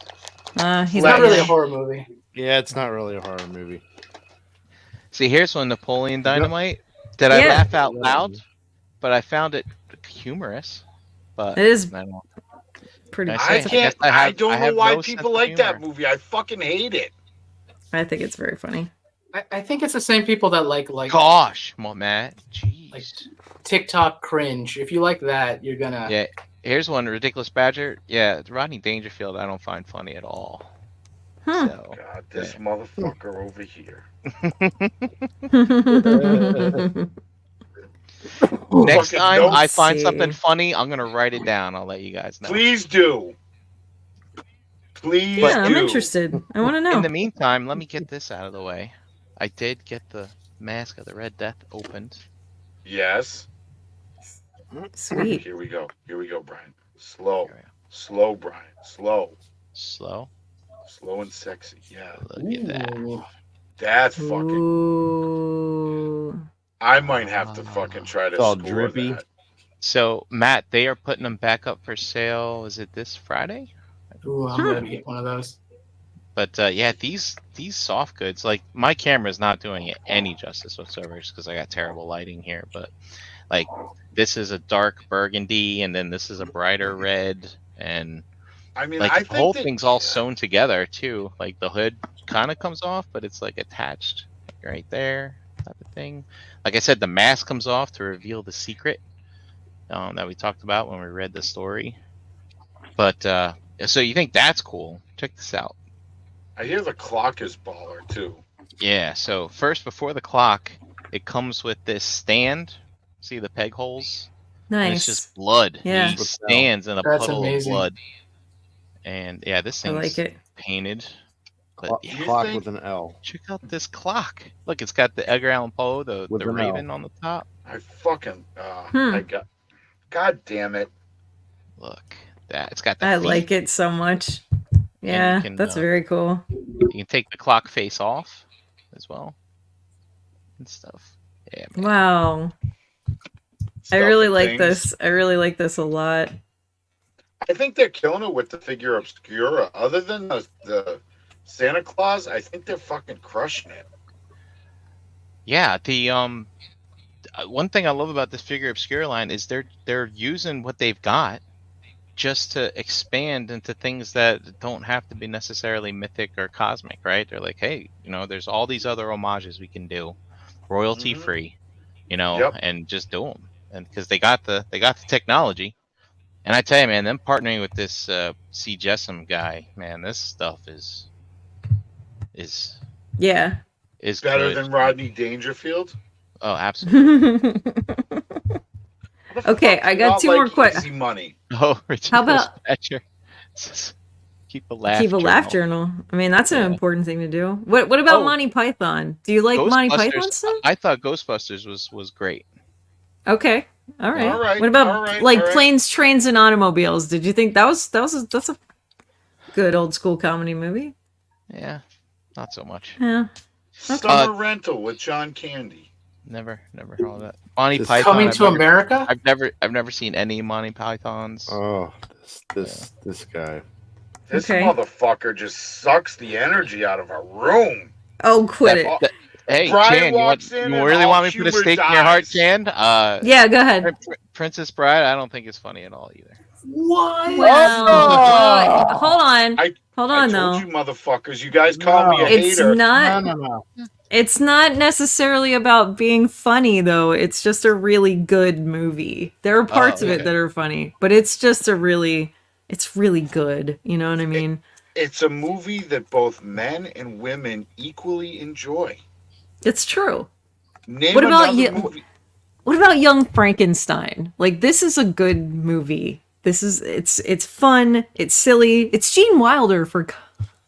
He's It's not really a Flesh. horror movie. Yeah, it's not really a horror movie. See, here's one Napoleon Dynamite. Did I Yeah. laugh out loud? But I found it humorous. But It is I don't know. pretty. I I say, can't. I I, have- don't I know have why no sense people of like that humor. movie. I fucking hate it. I think it's very funny. I think it's the same people that like Gosh, Matt. Jeez. Like- TikTok cringe. If you like that, you're gonna. Yeah, here's one. Ridiculous Badger. Yeah, Rodney Dangerfield I don't find funny at all. Hmm. So, God, this motherfucker over here. next Fucking time notes. I find See. something funny, I'm going to write it down. I'll let you guys know. Please do. Please Yeah, I'm do. interested. I want to know. In the meantime, let me get this out of the way. I did get the Mask of the Red Death opened. Yes. Sweet. Here we go. Here we go, Brian. Slow. Here we go. Slow, Brian. Slow. Slow. Slow and sexy. Yeah. Look at that. Ooh. That's fucking. Ooh. I might have to fucking try to It's all score drippy. that. So, Matt, they are putting them back up for sale. Is it this Friday? Ooh, I'm gonna get one of those. But yeah, these soft goods, like my camera's not doing it any justice whatsoever, just because I got terrible lighting here. But like, this is a dark burgundy, and then this is a brighter red, and I mean, like I the think whole that, thing's all sewn together too. Like the hood kind of comes off, but it's like attached right there, type of thing. Like I said, the mask comes off to reveal the secret that we talked about when we read the story. But so you think that's cool? Check this out. I hear the clock is baller too. Yeah, so first before the clock, it comes with this stand. See the peg holes? And Nice. it's just blood. Yeah. He stands in a That's puddle amazing. of blood. And yeah, this I thing's like it. painted. But Clock, yeah, clock think- with an L. check out this clock. Look, it's got the Edgar Allan Poe, the With an L. raven on the top. I fucking. Hmm. I got. God damn it. Look, that it's got the I feet. like it so much. Yeah, can, that's very cool. You can take the clock face off as well. And stuff. Yeah, man. Wow. I Stuff really and like things. this. I really like this a lot. I think they're killing it with the figure obscura. Other than the Santa Claus, I think they're fucking crushing it. Yeah, the one thing I love about this figure obscure line is they're using what they've got just to expand into things that don't have to be necessarily mythic or cosmic, right? They're like, hey, there's all these other homages we can do, royalty free, Yep. and just do them, and because they got the technology. And I tell you, man, them partnering with this C. Jessam guy, man, this stuff is Yeah. Better good. than Rodney Dangerfield. Oh, absolutely. How the Okay, fuck I do got not two more like que- easy money. Oh, Richard How about- Dispatcher. Keep a laugh. Keep a laugh journal. I mean, that's an Yeah. important thing to do. What about Oh. Monty Python? Do you like Monty Ghostbusters- Python stuff? I thought Ghostbusters was great. Okay. All right. All right, What about all right, like all right. Planes, Trains, and Automobiles? Did you think that's a good old school comedy movie? Yeah, not so much. Yeah. Summer Rental with John Candy. Never heard of that. Monty This- Python. Coming I've to never- America? I've never seen any Monty Pythons. Oh, this guy. This Okay. motherfucker just sucks the energy out of a room. Oh, quit it. Oh, Hey, Brian Chan, walks in you and really all want me to put a humor stake in your heart, dies. Chan? Yeah, go ahead. Princess Bride, I don't think it's funny at all either. What? Well, hold on. Hold I on, told though. you motherfuckers, you guys call me a It's hater. not. No. It's not necessarily about being funny, though. It's just a really good movie. There are parts of it okay. that are funny, but it's just it's really good. You know what I mean? It's a movie that both men and women equally enjoy. It's true. Name What about another you- movie. What about Young Frankenstein? Like, this is a good movie. It's fun. It's silly. It's Gene Wilder, for God's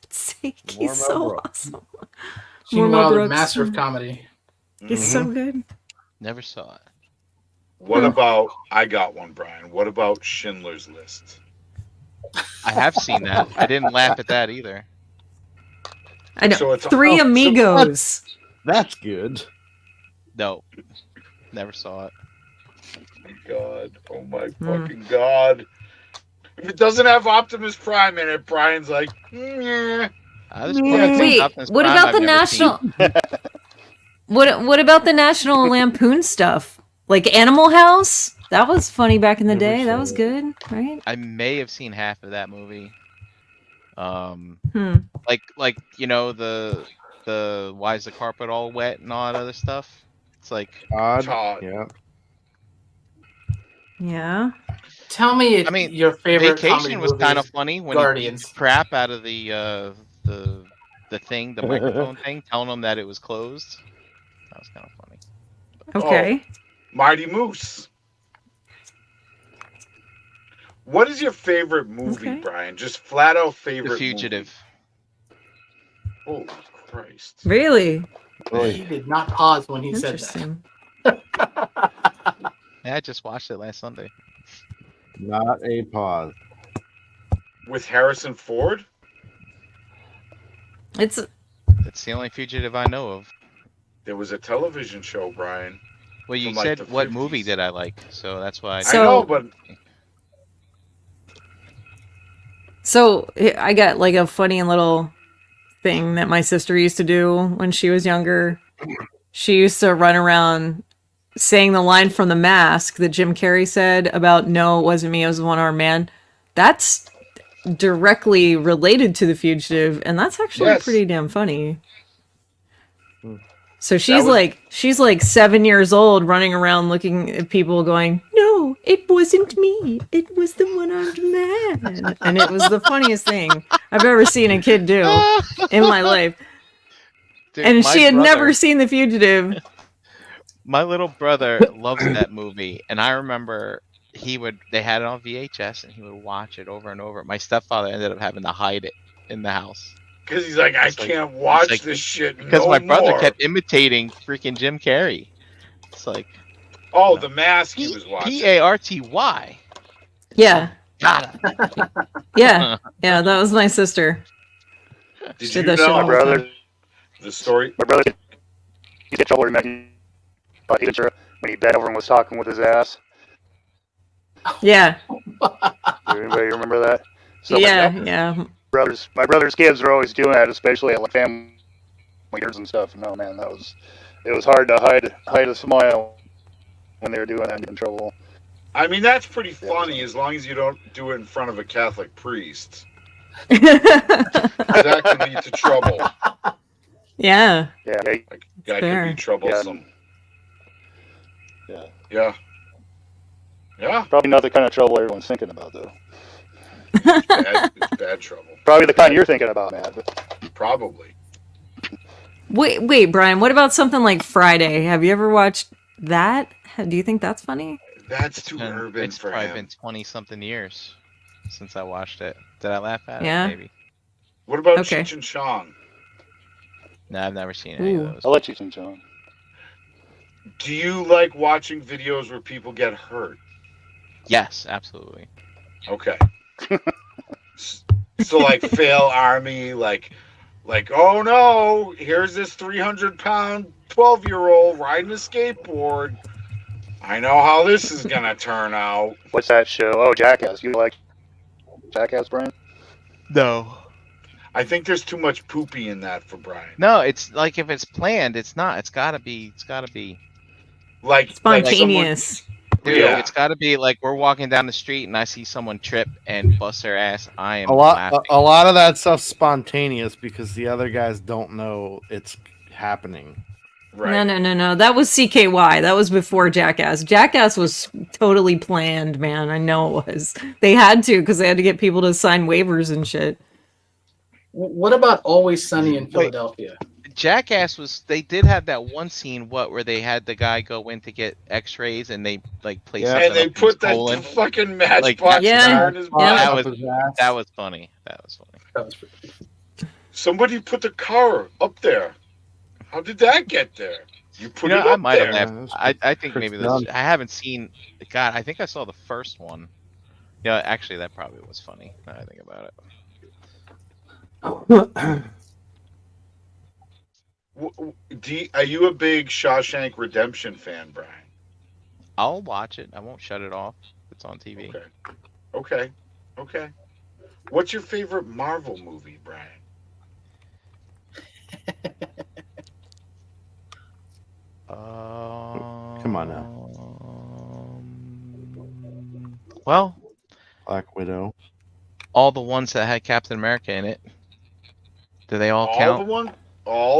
sake. More He's Mel so Brooks. awesome. Gene More Mel Wilder, Brooks. master of comedy. It's so good. Never saw it. What about? I got one, Brian. What about Schindler's List? I have seen that. I didn't laugh at that either. I know. So it's- Three oh, so Amigos. That's good. No, never saw it. God, oh my fucking God! If it doesn't have Optimus Prime in it, Brian's like, yeah. Wait, what about the national? What about the National Lampoon stuff? Like Animal House? That was funny back in the Never day. That saw was it. good, right? I may have seen half of that movie. Hmm. Like the why is the carpet all wet and all that other stuff. It's like Todd. Todd. Yeah. Yeah. Tell me I mean, your favorite comedy Vacation was movie kind of is funny when he Guardians. beat the crap out of the thing, the microphone thing, telling him that it was closed. That was kind of funny. Okay. Mighty Moose. What is your favorite movie, Okay. Brian? Just flat out favorite. The Fugitive. Movie. Holy Christ! Really He did not pause when he said that. interesting. Yeah, I just watched it last Sunday. Not a pause. With Harrison Ford. It's It's the only Fugitive I know of. There was a television show, Brian. Well, you From, like, said the what 50s. movie did I like, so that's why. So- I know, but so I got like a funny little thing that my sister used to do when she was younger. She used to run around saying the line from The Mask that Jim Carrey said about "No, it wasn't me, it was a one-armed man." That's directly related to The Fugitive, and that's actually Yes. pretty damn funny. Hmm. So she's was- she's like 7 years old, running around looking at people, going, "No, it wasn't me. It was the one-armed man," and it was the funniest thing I've ever seen a kid do in my life. Dude, And my she had brother- never seen The Fugitive. My little brother loves that movie, and I remember they had it on VHS, and he would watch it over and over. My stepfather ended up having to hide it in the house because he's like, I It's like- can't watch like- this shit because no my brother more. kept imitating freaking Jim Carrey. It's like Oh, The Mask he was watching. Party. Yeah, Got it. yeah, yeah. That was my sister. Did Did you that shit all know the My brother, the story? my brother, he get trouble when he bent over and was talking with his ass. Yeah, Anybody remember that? So yeah, my yeah. brother's kids are always doing that, especially at like family dinners and stuff. No man, it was hard to hide a smile when they were doing that and get in trouble. I mean, that's pretty funny as long as you don't do it in front of a Catholic priest. yeah, That could lead to trouble. Yeah, That could Fair. be troublesome. Yeah. Yeah. Yeah. Probably not the kind of trouble everyone's thinking about though. It's bad trouble. Probably the kind you're thinking about, man. But Probably. wait, Brian. What about something like Friday? Have you ever watched that? Do you think that's funny? That's too And urban it's for probably him. been 20-something years since I watched it. Did I laugh at Yeah. it? Maybe. What about Okay. Cheech and Chong? No, I've never seen any Ooh. of those. I'll let you think, John. Do you like watching videos where people get hurt? Yes, absolutely. Okay. So like fail army, like oh no, here's this 300-pound 12-year-old riding a skateboard. I know how this is gonna turn out. What's that show? Oh, Jackass. You like Jackass, Brian? No. I think there's too much poopy in that for Brian. No, it's like if it's planned, it's not. It's gotta be. Like Spontaneous. Dude, Yeah. it's gotta be like we're walking down the street and I see someone trip and bust their ass. I am A lot laughing. of that stuff's spontaneous because the other guys don't know it's happening. Right. No. That was CKY. That was before Jackass. Jackass was totally planned, man. I know it was. They had to because they had to get people to sign waivers and shit. What about Always Sunny in Philadelphia? Jackass was. They did have that one scene where they had the guy go in to get X-rays and they like place Yeah. something And they up in his put the colon. fucking matchbox Yeah. car in his Yeah. butt. That was Up his ass. that was funny. That was funny. That was pretty. Somebody put the car up there. How did that get there? You put it I up might have there. laughed. I think Chris maybe this. Dunn. I haven't seen. God, I think I saw the first one. Yeah, actually, that probably was funny. Now I think about it. Are you a big Shawshank Redemption fan, Brian? I'll watch it. I won't shut it off. It's on TV. Okay. What's your favorite Marvel movie, Brian? Come on now. Well, Black Widow. all the ones that had Captain America in it. Do they all All count?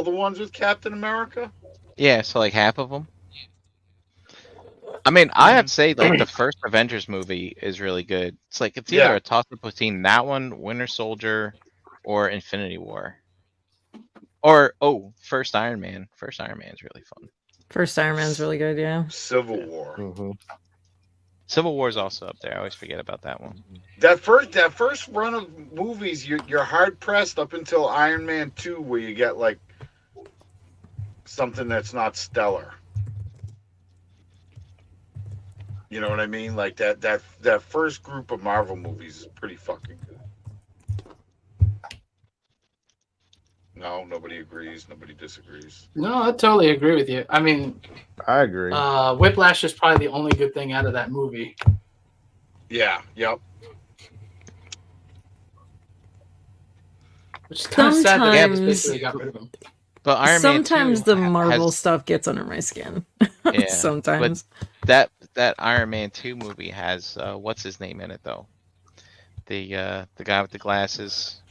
the ones with Captain America? Yeah, so like half of them. I mean, I have to say, like the first Avengers movie is really good. It's like it's either Yeah. a toss up between that one, Winter Soldier, or Infinity War. Or first Iron Man. First Iron Man is really fun. First Iron Man's really good, yeah. Civil War. Mm-hmm. Civil War is also up there. I always forget about that one. That first run of movies, you're hard pressed up until Iron Man 2, where you get like something that's not stellar. You know what I mean? Like that first group of Marvel movies is pretty fucking good. No, nobody agrees. Nobody disagrees. No, I totally agree with you. I mean, I agree. Whiplash is probably the only good thing out of that movie. Yeah. Yep. Which is kind of sad that they Sometimes- basically got rid of him. But Iron Sometimes Man 2 the Marvel has- stuff gets under my skin. Yeah, Sometimes. that Iron Man 2 movie has what's his name in it though? The guy with the glasses.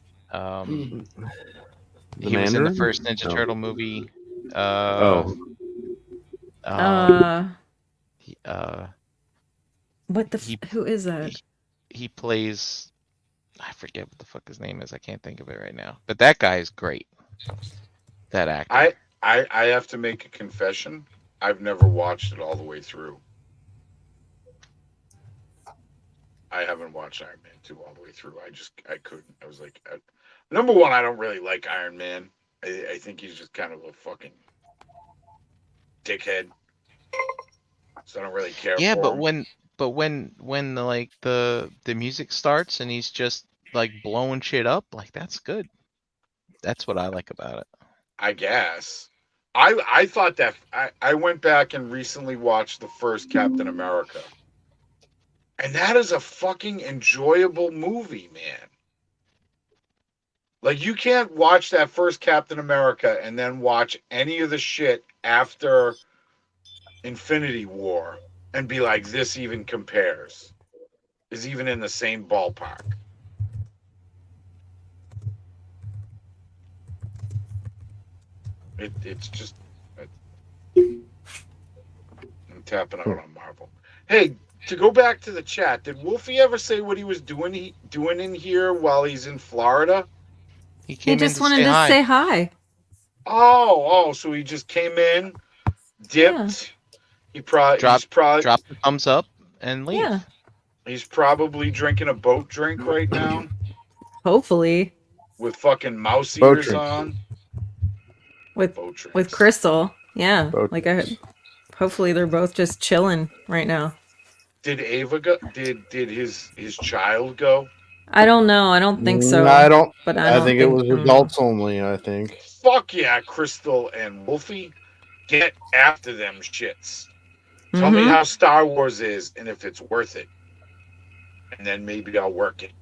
The He was in the Mandarin? first Ninja No. Turtle movie. Oh. What the? he- Who is that? He plays. I forget what the fuck his name is. I can't think of it right now. But that guy is great. That actor. I have to make a confession. I've never watched it all the way through. I haven't watched Iron Man 2 all the way through. I couldn't. I was like, number one, I don't really like Iron Man. I think he's just kind of a fucking dickhead. So I don't really care. Yeah, for but him. when like the music starts and he's just like blowing shit up, like that's good. That's what I like about it. I guess. I thought that I went back and recently watched the first Captain America. And that is a fucking enjoyable movie, man. Like you can't watch that first Captain America and then watch any of the shit after Infinity War and be like, this even compares. Is even in the same ballpark. It's just I'm tapping out on Marvel. Hey, to go back to the chat, did Wolfie ever say what he was doing in here while he's in Florida? He He came just in to wanted say to hi. say hi. Oh, so he just came in, dipped. He probably Drop the thumbs up and leave. Yeah. he's probably drinking a boat drink right now Hopefully with fucking mouse Boat ears drink. on. with Boat drinks. with Crystal. Yeah. Both. Like hopefully they're both just chilling right now. Did Ava go? Did his child go? I don't know. I don't think so. I don't. But I don't think it was I don't know. adults only. I think. Fuck yeah, Crystal and Wolfie, get after them shits. Tell me Mhm. how Star Wars is and if it's worth it. And then maybe I'll work it.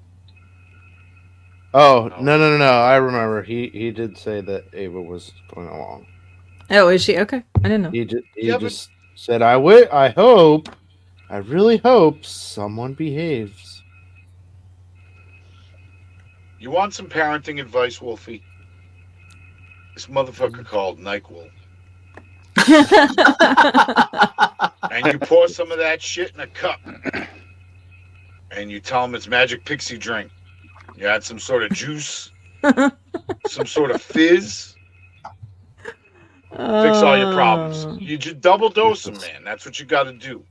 Oh no! I remember. He did say that Ava was going along. Oh, is she? Okay. I didn't know. He Yeah, but- just said, I really hope someone behaves. You want some parenting advice, Wolfie? This motherfucker called NyQuil. And you pour some of that shit in a cup. And you tell him it's Magic Pixie drink. You add some sort of juice, some sort of fizz, Fix all your problems. Oh. You just double dose them, man. That's what you got to do.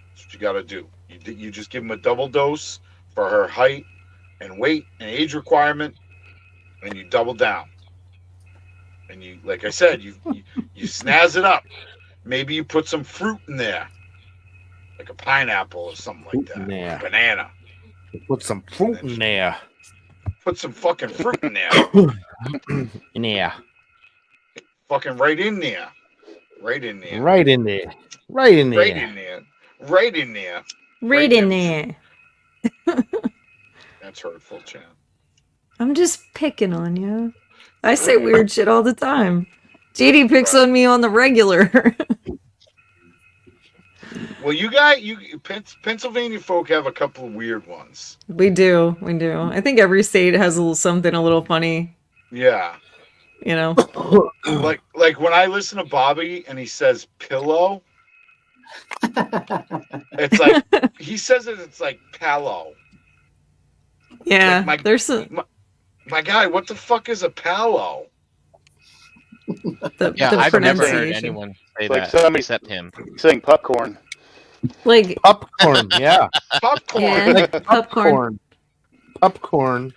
That's what you got to do. You just give them a double dose for her height and weight and age requirement, and you double down. And you, like I said, you snazz it up. Maybe you put some fruit in there, like a pineapple or something like that. Yeah. Banana. Put some fruit in there. Put some fucking fruit in there. Yeah. Fucking right in there. Right in there. Right in there. Right in there. Right in there. Right in there. Right in there. That's hurtful, Chan. I'm just picking on you. I say weird shit all the time. JD picks on me on the regular. Well, you Pennsylvania folk have a couple of weird ones. We do. I think every state has a little something a little funny, Yeah. you know. Like when I listen to Bobby and he says pillow, it's like he says it's like palo. Yeah, Like there's some my guy, what the fuck is a palo? the I've never heard pronunciation. anyone say Like that somebody- except him. Saying popcorn. Like Popcorn. Yeah. Popcorn. yeah, Like popcorn. Popcorn.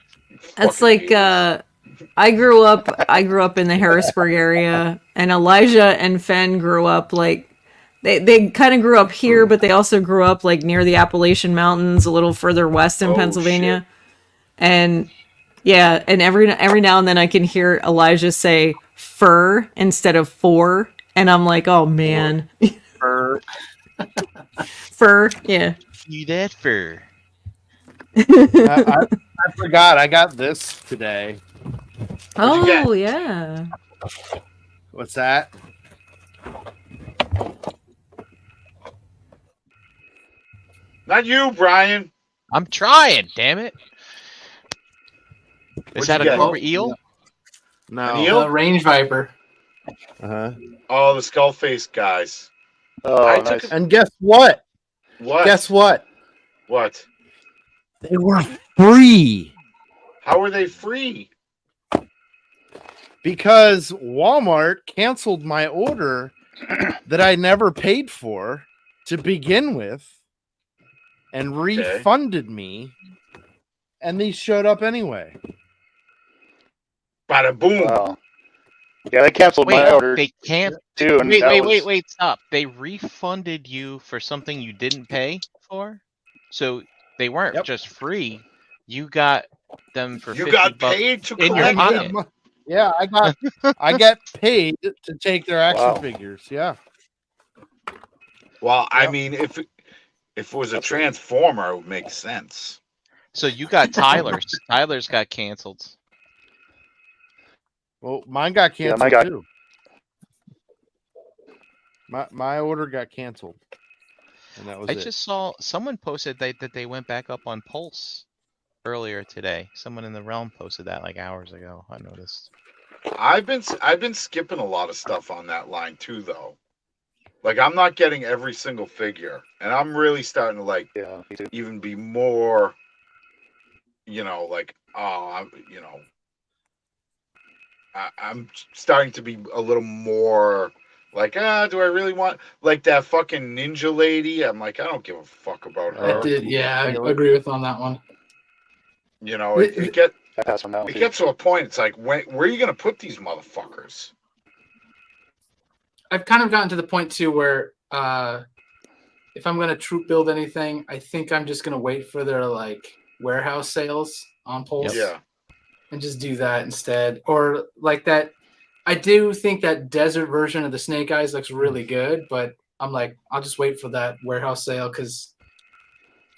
That's Fucking like I grew up in the Harrisburg area, and Elijah and Fenn grew up like they kind of grew up here, but they also grew up like near the Appalachian Mountains, a little further west in Oh, Pennsylvania. And yeah, and every now and then I can hear Elijah say fur instead of for, and I'm like, oh man, fur, yeah. You that fur. I forgot. I got this today. What'd you get? Oh yeah. What's that? Not you, Brian. I'm trying, damn it. What'd Is that you a get? cobra eel? No. An eel? Range Viper. Uh-huh. Oh, the skull face guys. Oh, I nice. took And guess what? What? Guess what? What? They were free How are they free? because Walmart canceled my order that I never paid for to begin with and refunded me, and these showed up anyway. Bada boom. Wow. Yeah, they canceled my Wait, order they can't. too. And Wait, stop. They refunded you for something you didn't pay for? So they weren't Yep. just free. You got them for You 50 got bucks paid to in your collect pocket. them. Yeah, I get paid to take their action Wow. figures. Yeah. Well, I Yep. mean, if it was a transformer, it would make sense. So you got Tyler's. Tyler's got canceled. Well, mine got Yeah, canceled mine got- too. My order got canceled, and that was I it. just saw someone posted that they went back up on Pulse earlier today. Someone in the realm posted that like hours ago. I noticed. I've been skipping a lot of stuff on that line too, though. Like I'm not getting every single figure, and I'm really starting to like Yeah, me too. even be more, like I'm starting to be a little more like, do I really want like that fucking ninja lady? I'm like, I don't give a fuck about her. I did, yeah, I agree with on that one. It I passed on that one it too. gets to a point. It's like, where are you gonna put these motherfuckers? I've kind of gotten to the point too where if I'm gonna troop build anything, I think I'm just gonna wait for their like warehouse sales on Pulse. Yeah. And just do that instead. Or like that. I do think that desert version of the Snake Eyes looks really good, but I'm like, I'll just wait for that warehouse sale because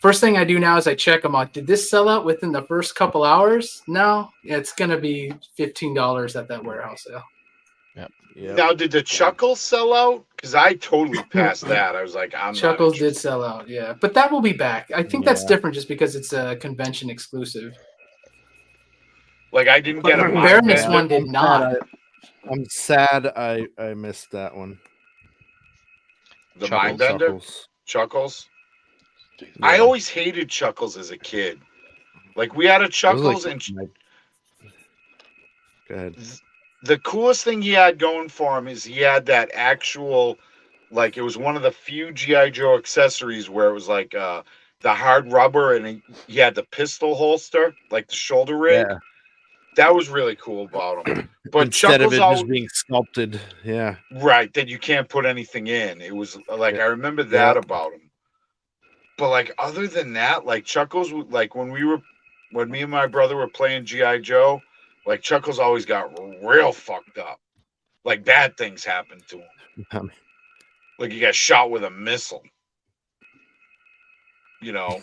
first thing I do now is I check them out. Did this sell out within the first couple hours? No, it's gonna be $15 at that warehouse sale. Yep. Now, did the Chuckles sell out? Because I totally passed that. I was like, I'm Chuckles not did sell out, yeah, but that will be back. I think that's Yeah. different just because it's a convention exclusive. Like I didn't get a But mind Baroness bender. one did not. I'm sad I missed that one. The Chuckles. mind bender. Chuckles. Chuckles. I Yeah. always hated Chuckles as a kid. Like we had a It was Chuckles like and Go ahead. the coolest thing he had going for him is he had that actual, like, it was one of the few GI Joe accessories where it was like the hard rubber, and he had the pistol holster, like the shoulder rig. Yeah. That was really cool about him. But Instead of Chuckles it just being sculpted. Yeah. right, that you can't put anything in. It was like I remember that about him. But like other than that, like Chuckles, like when me and my brother were playing GI Joe, like Chuckles always got real fucked up. Like bad things happened to him. Like he got shot with a missile. You know.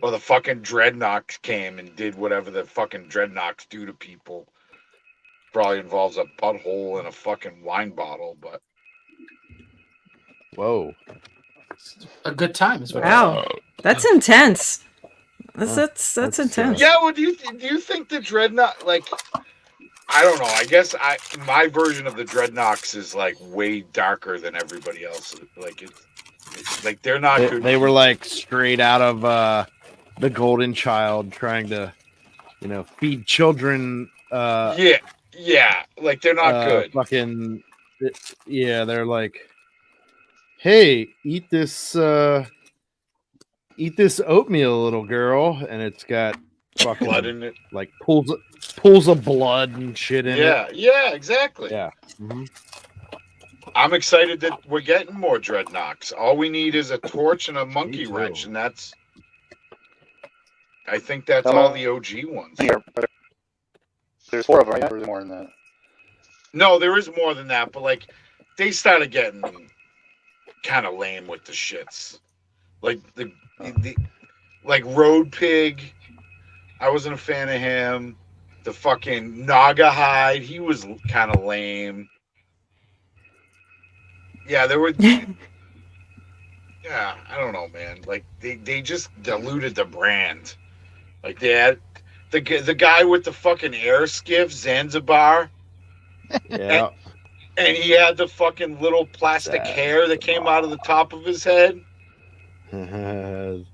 Or the fucking Dreadnoks came and did whatever the fucking Dreadnoks do to people. Probably involves a butthole and a fucking wine bottle, but Whoa. A good time is what. Wow, that's intense. That's intense. yeah. Well, do you think the Dreadnought, like, I don't know. I guess my version of the Dreadnoks is like way darker than everybody else's. Like it's like they're not good. They were like straight out of the Golden Child, trying to, feed children. Yeah. Like they're not good. Fucking yeah. They're like, hey, eat this oatmeal, little girl, and it's got fucking Blood in it. like pools of blood and shit in it. Yeah, exactly. Yeah. Mm-hmm. I'm excited that we're getting more Dreadnoks. All we need is a torch and a monkey wrench, and I think that's all the OG ones. There's 4 of them, right? Or is there more than that? No, there is more than that, but like they started getting kind of lame with the shits. Like the like Road Pig, I wasn't a fan of him. The fucking Naga Hide, he was kind of lame. Yeah, there were. Yeah, I don't know, man. Like they just diluted the brand. Like they had the guy with the fucking air skiff, Zanzibar. Yeah. And he had the fucking little plastic hair that came out of the top of his head. Fucking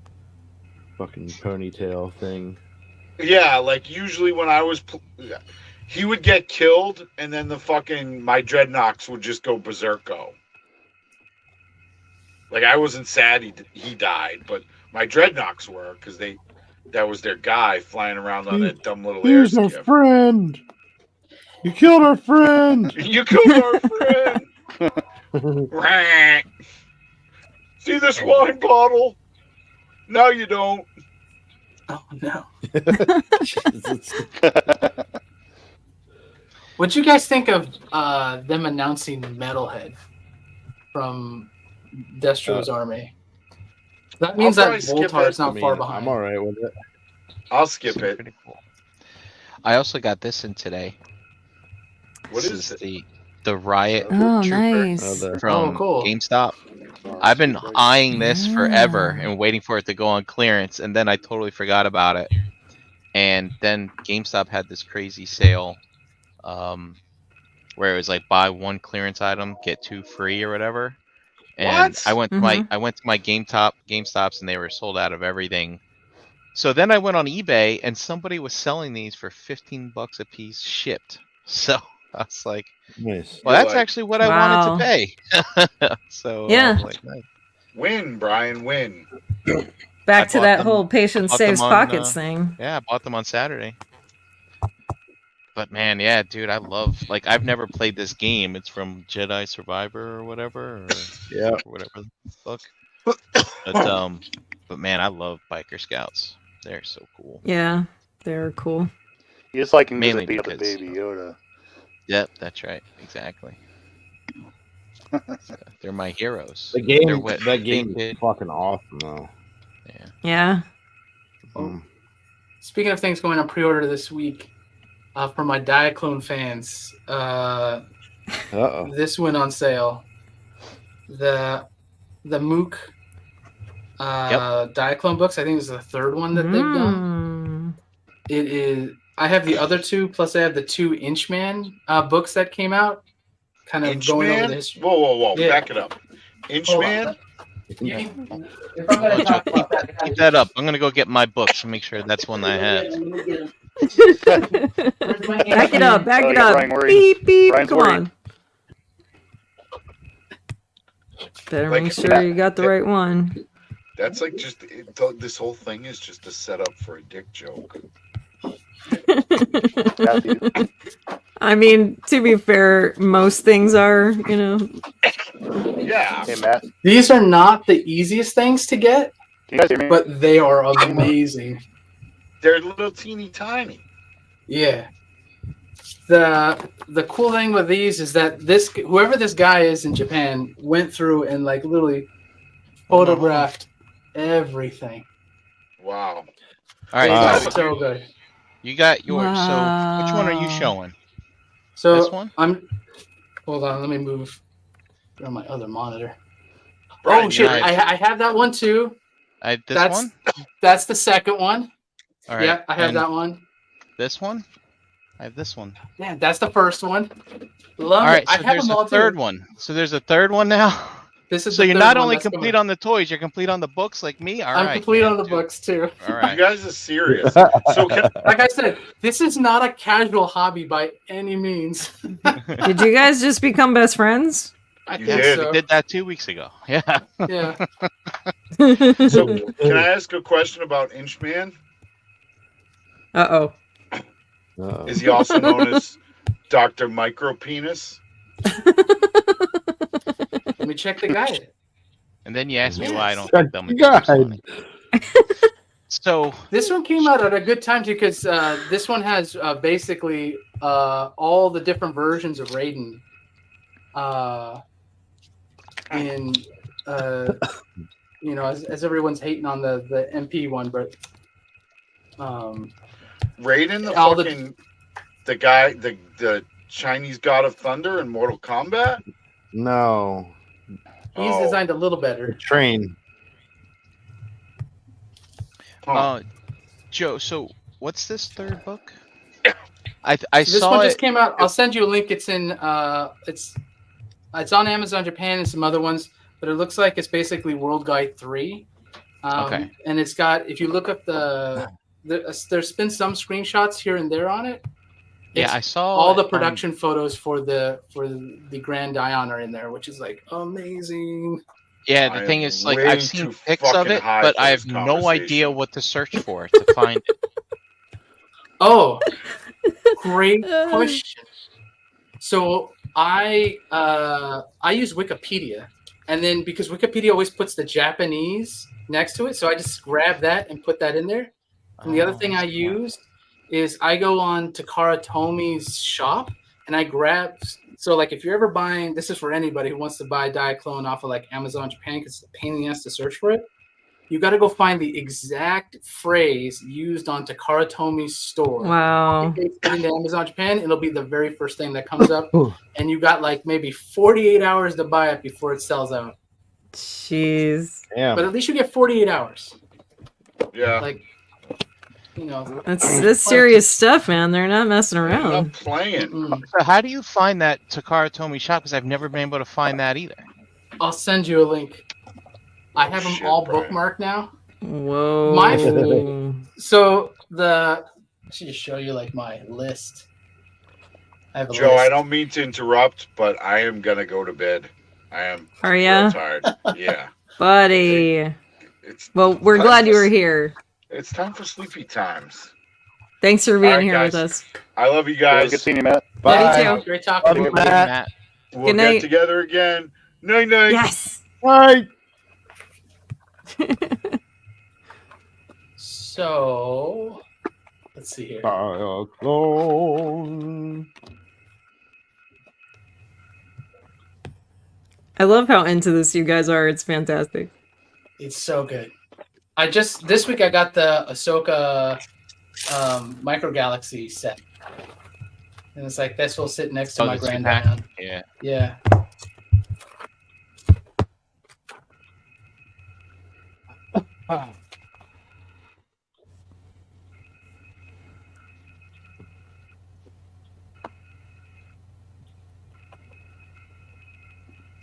ponytail thing. Yeah, like usually when I was, he would get killed, and then my Dreadnoks would just go berserko. Like I wasn't sad he died, but my Dreadnoks were, because that was their guy flying around on that dumb little air Here's our skiff. friend. You killed our friend. You killed our friend. See this wine bottle? No, you don't. Oh no. What'd you guys think of them announcing Metalhead from Destro's army? That means that Voltar is not far behind. I'm all right with it. I'll skip it. Pretty cool. I also got this in today. What This is it? the Riot Oh, Trooper nice. from cool. GameStop. I've been eyeing this forever and waiting for it to go on clearance, and then I totally forgot about it. And then GameStop had this crazy sale, where it was like buy 1 clearance item, get 2 free or whatever. And What? I went to my GameStops, and they were sold out of everything. So then I went on eBay, and somebody was selling these for $15 a piece shipped. So I was like, Nice. well, that's actually what I wanted to pay. So Yeah. I was like, nice. Win, Brian, win. Back to bought that them- whole patience bought them saves on, pockets thing. Yeah, I bought them on Saturday. But man, yeah, dude, I love, like, I've never played this game. It's from Jedi Survivor or whatever, or whatever the fuck. But man, I love Biker Scouts. They're so cool. Yeah, they're cool. It's like Mainly beat up a because- baby Yoda. Yep, that's right, exactly. So, they're my heroes. The game, They're what that they game is did. fucking awesome though. Yeah. Yeah. Mm. Speaking of things going on pre-order this week, for my Diaclone fans, Uh-oh. this went on sale. The Mook Diaclone books. I think this is the 3rd one that they've done. It is. I have the other 2, plus I have the 2 Inchman books that came out. Kind of going over the history. Whoa. Yeah. Back it up. Inchman? If I'm gonna talk about that, Keep that up. I'm gonna go get my books and make sure that's one I have. Back it up. Back Oh, it yeah, up. Brian worried. Beep beep. Brian's Come worried. on. Better Like, make sure you got the right one. That's like just this whole thing is just a setup for a dick joke. Matthew. I mean, to be fair, most things are, Yeah. Hey, Matt. These are not the easiest things to get, Can you guys hear me? but they are amazing. They're little teeny tiny. Yeah. The cool thing with these is that whoever this guy is in Japan went through and like literally photographed everything. Wow. All right, It's so so good. you got yours. So which one are you Wow. showing? So This one? Hold on, let me move on my other monitor. Brian, Oh shit, nice. I have that one too. This one? That's the second one. All right. Yeah, I have and that one. This one? I have this one. Yeah, that's the first one. Love All right, it. I so have there's them all a third too. one. So there's a third one now. This is So the you're third not one only that's complete coming. on the toys, you're complete on the books like me. All I'm right, complete man, on the dude. books too. All You right. guys are serious. So can Like I said, this is not a casual hobby by any means. Did you guys just become best friends? I You think did. so. We did that 2 weeks ago. Yeah. Yeah. so can I ask a question about Inchman? Uh-oh. Is he also known as Dr. Micropenis? Let me check the guide. And then you asked me why I don't Check think them. the guide. So This one came out at a good time too, because this one has basically all the different versions of Raiden. As everyone's hating on the MP one, but Raiden, the All the- fucking the guy, the Chinese god of thunder in Mortal Kombat? No. he's Oh. designed a little The better. train. Huh. Joe, so what's this third book? I This saw one it. just came out. I'll send you a link. It's in it's on Amazon Japan and some other ones, but it looks like it's basically World Guide 3. Okay. And it's got, if you look up there's been some screenshots here and there on it. Yeah, It's I saw all the it, production photos for the Grand Ion are in there, which is like amazing. Yeah, I the thing am is, like, way I've seen too pics of fucking it, high but for I this have no idea conversation. what to search for to find it. Oh, great question. So I use Wikipedia, and then because Wikipedia always puts the Japanese next to it, so I just grab that and put that in there. And the other thing I that's smart. use is I go on to Karatomi's shop and I grab. So like if you're ever buying, this is for anybody who wants to buy Diaclone off of like Amazon Japan because it's a pain in the ass to search for it. You got to go find the exact phrase used on Takaratomi's store. Wow. If it's into Amazon Japan, it'll be the very first thing that comes up, and you got like maybe 48 hours to buy it before it sells out. Jeez. Yeah. But at least you get 48 hours. Yeah. Like, That's serious stuff, man. They're not messing I'm not around. playing. mm. So how do you find that Takaratomi shop? Because I've never been able to find that either. I'll send you a link. I have them Shit, all Brian. bookmarked now. Whoa. So I should just show you like my list. I have a Joe, list. I don't mean to interrupt, but I am gonna go to bed. I am Are real ya? tired. Yeah. Buddy. It's Well, we're time glad for you were s- here. It's time for sleepy times. Thanks for being All right, here guys. with us. I love you Yeah, it was guys. good seeing you, Matt. Yeah, Bye. you too. Great talking to Love you. you, Matt. Matt. We'll Good get night. together again. Night night. Yes. Bye. So let's see here. Diaclone. I love how into this you guys are. It's fantastic. It's so good. This week I got the Ahsoka Micro Galaxy set. And it's like this will sit next to Oh, my the Grand two-pack? Ion. Yeah. Yeah.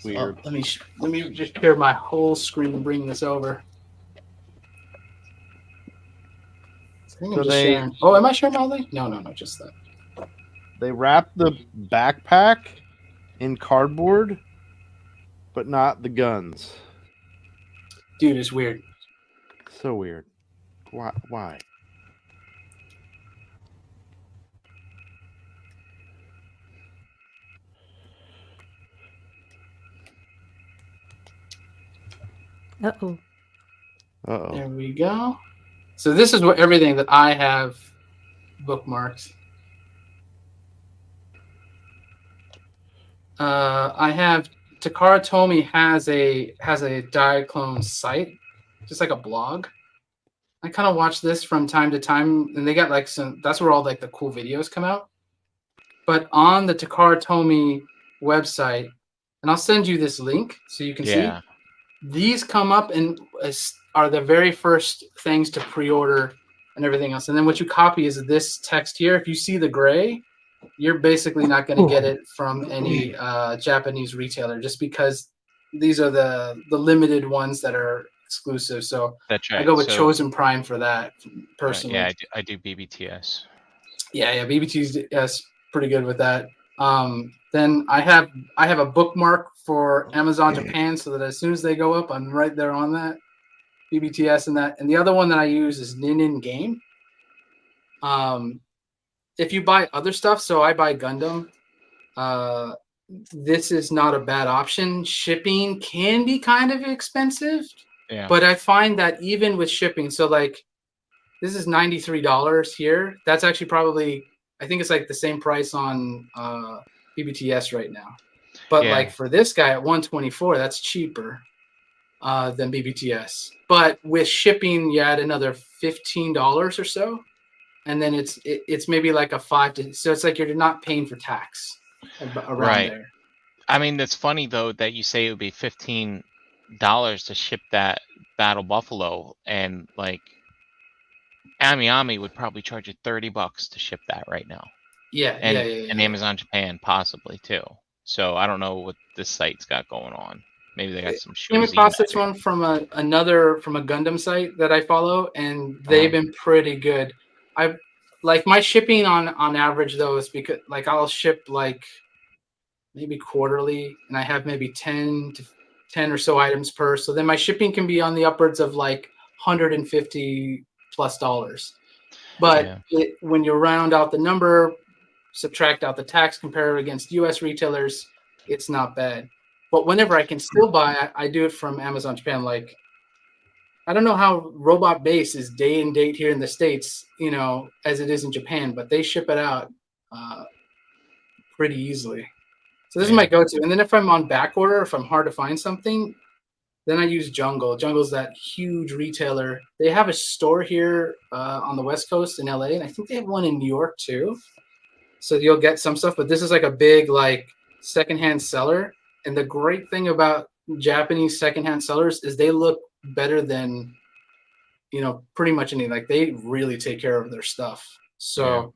Weird. Let me just share my whole screen and bring this over. I think I'm So just they- sharing. Oh, am I sharing my link? No, just that. They wrap the backpack in cardboard, but not the guns. Dude, it's weird. So weird. Why? Uh-oh. Uh-oh. There we go. So this is what everything that I have bookmarked. I have Takara Tomy has a Diaclone site, just like a blog. I kind of watch this from time to time, and they got like some. That's where all like the cool videos come out. But on the Takara Tomy website, and I'll send you this link so you can see. Yeah. These come up and are the very first things to pre-order and everything else. And then what you copy is this text here. If you see the gray, you're basically not going to get it from any Japanese retailer, just because these are the limited ones that are exclusive. So That's right. I go with So, Chosen Prime for that personally. yeah, I do BBTS. Yeah, BBT's pretty good with that. Then I have a bookmark for Amazon Japan, so that as soon as they go up, I'm right there on that BBTS and that. And the other one that I use is Nin Game. If you buy other stuff, so I buy Gundam, this is not a bad option. Shipping can be kind of expensive, Yeah. but I find that even with shipping, so like this is $93 here. That's actually probably, I think it's like the same price on BBTS right now. But Yeah. like for this guy at 124, that's cheaper than BBTS. But with shipping, you add another $15 or so, and then it's maybe like a so it's like you're not paying for tax around Right. there. I mean, it's funny though that you say it would be $15 to ship that Battle Buffalo, and like Ami would probably charge you $30 to ship that right now. Yeah, And yeah. Amazon Japan possibly too. So I don't know what this site's got going on. Maybe they got some Came shows. across this one from a Gundam site that I follow, and they've been pretty good. I like my shipping on average though is because like I'll ship like maybe quarterly, and I have maybe 10 or so items per. So then my shipping can be on the upwards of like $150 plus. But when you round out the number, subtract out the tax, compare it against U.S. retailers, it's not bad. But whenever I can still buy, I do it from Amazon Japan. Like, I don't know how Robot Base is day and date here in the States, as it is in Japan, but they ship it out pretty easily. So this is my go-to. And then if I'm on back order, if I'm hard to find something, then I use Jungle. Jungle's that huge retailer. They have a store here on the West Coast in LA, and I think they have one in New York too. So you'll get some stuff, but this is like a big like secondhand seller. And the great thing about Japanese secondhand sellers is they look better than, pretty much anything. Like they really take care of their stuff. So,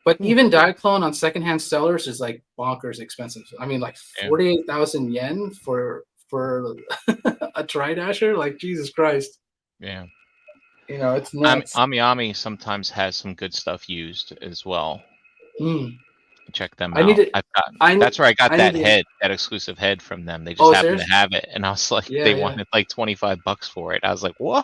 but even Diaclone on secondhand sellers is like bonkers expensive. I mean, like 48,000 yen for a Tri-Dasher, like Jesus Christ. Yeah. It's nuts. Ami sometimes has some good stuff used as well. Check them out. That's where I got that exclusive head from them. They just happened to have it, and I was like, they wanted like $25 for it. I was like, whoa,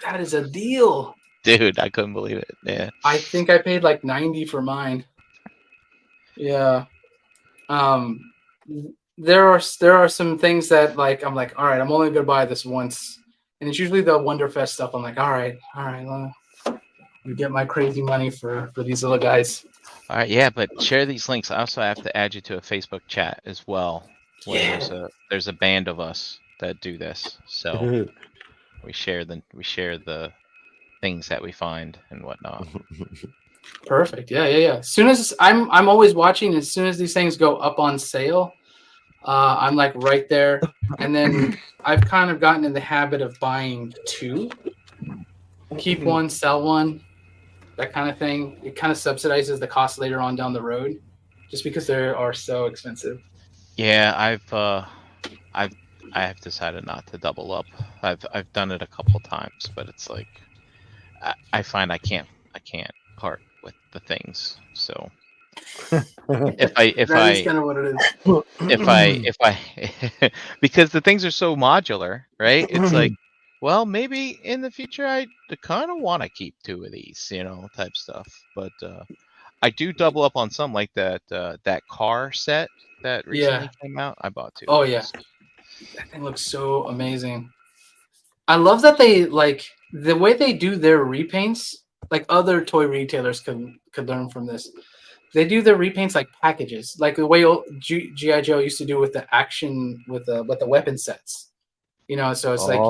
that is a deal, dude! I couldn't believe it. Yeah, I think I paid like 90 for mine. Yeah. There are some things that like I'm like, all right, I'm only gonna buy this once, and it's usually the Wonderfest stuff. I'm like, all right, let me get my crazy money for these little guys. All right, yeah, but share these links. I also have to add you to a Facebook chat as well. There's a band of us that do this, so we share the things that we find and whatnot. Perfect. Yeah. As soon as I'm always watching. As soon as these things go up on sale, I'm like right there, and then I've kind of gotten in the habit of buying two, keep one, sell one. That kind of thing. It kind of subsidizes the cost later on down the road, just because they are so expensive. Yeah, I've decided not to double up. I've done it a couple times, but it's like I find I can't part with the things. So if That is kind of what it is. because the things are so modular, right? It's like, well, maybe in the future I kind of want to keep 2 of these, type stuff. But I do double up on some, like that car set that recently came out. I bought 2 Oh of yeah, those. that thing looks so amazing. I love that they like the way they do their repaints. Like other toy retailers could learn from this. They do their repaints like packages, like the way GI Joe used to do with the action with the weapon sets. So it's like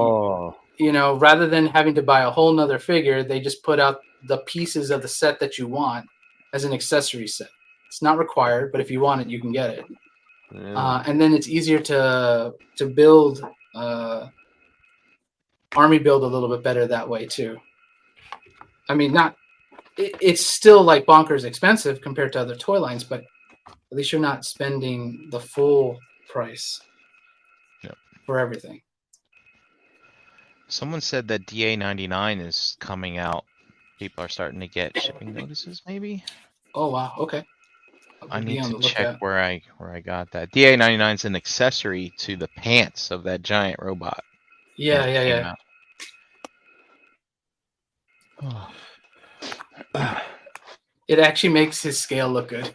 rather than having to buy a whole nother figure, they just put out the pieces of the set that you want as an accessory set. It's not required, but if you want it, you can get it. Yeah. And then it's easier to build army build a little bit better that way too. I mean, it's still like bonkers expensive compared to other toy lines, but at least you're not spending the full price for everything. Someone said that DA99 is coming out. People are starting to get shipping notices, maybe. Oh wow, okay. I need to check where I got that. DA99 is an accessory to the pants of that giant robot. Yeah. It actually makes his scale look good.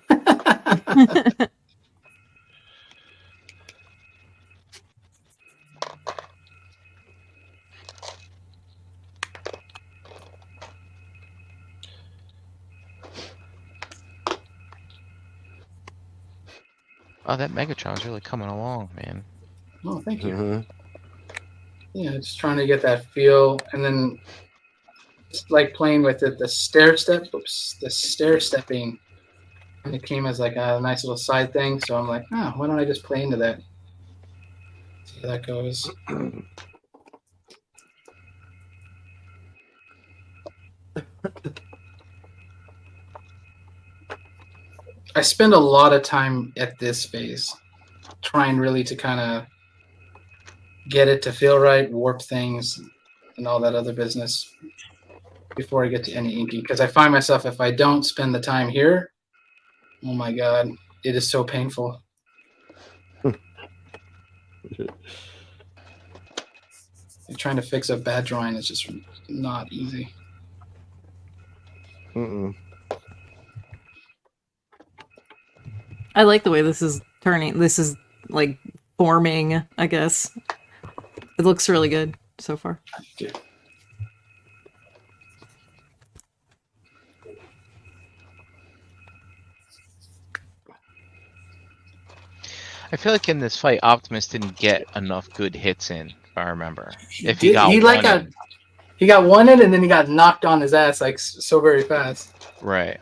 Oh, that Megatron's really coming along, man. Oh, thank you. Yeah, just trying to get that feel, and then just like playing with it, the stair stepping, and it came as like a nice little side thing. So I'm like, why don't I just play into that? See how that goes. I spend a lot of time at this phase, trying really to kind of get it to feel right, warp things, and all that other business before I get to any inking. Because I find myself, if I don't spend the time here, oh my god, it is so painful. Trying to fix a bad drawing is just not easy. I like the way this is turning. This is like forming, I guess. It looks really good so far. I feel like in this fight, Optimus didn't get enough good hits in, if I remember. He got one in, and then he got knocked on his ass like so very fast. Right.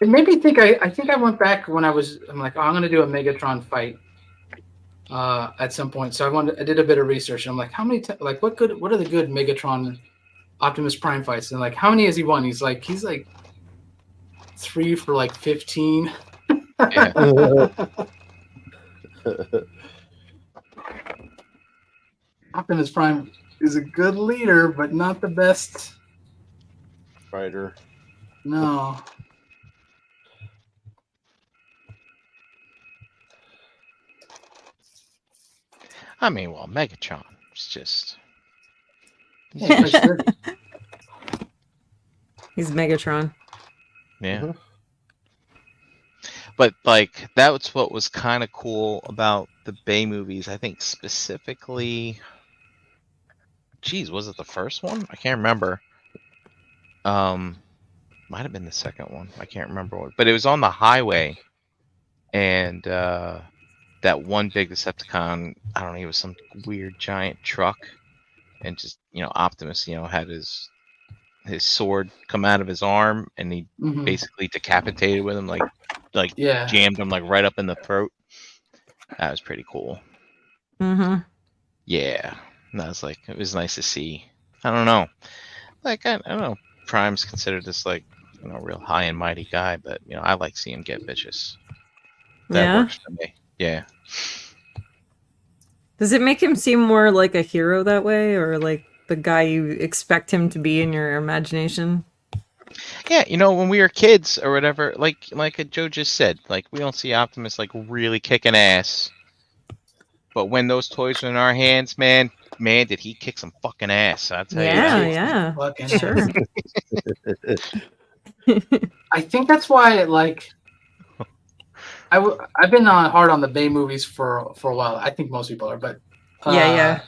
It made me think. I think I went back when I'm like, I'm gonna do a Megatron fight at some point. So I did a bit of research. And I'm like, how many what are the good Megatron Optimus Prime fights? And like, how many has he won? He's like 3 for like 15. Yeah. Optimus Prime is a good leader, but not the best fighter. No. I mean, well, Megatron is just. Yeah, He's Megatron. Yeah. But like that's what was kind of cool about the Bay movies. I think specifically, geez, was it the first one? I can't remember. Might have been the second one. I can't remember what. But it was on the highway, and that one big Decepticon. I don't know. He was some weird giant truck, and just Optimus. Had his sword come out of his arm, and he basically decapitated with him, like jammed him like right up in the throat. That was pretty cool. Yeah, that was like, it was nice to see. I don't know, like I don't know. Prime's considered this like real high and mighty guy, but I like seeing him get vicious. That works for me. Yeah. Does it make him seem more like a hero that way, or like the guy you expect him to be in your imagination? Yeah, you know, when we were kids or whatever, like Joe just said, like we don't see Optimus like really kicking ass. But when those toys were in our hands, man, did he kick some fucking ass? I'll tell you that. Yeah, Fucking sure. I think that's why, like, I've been hard on the Bay movies for a while. I think most people are, but Yeah.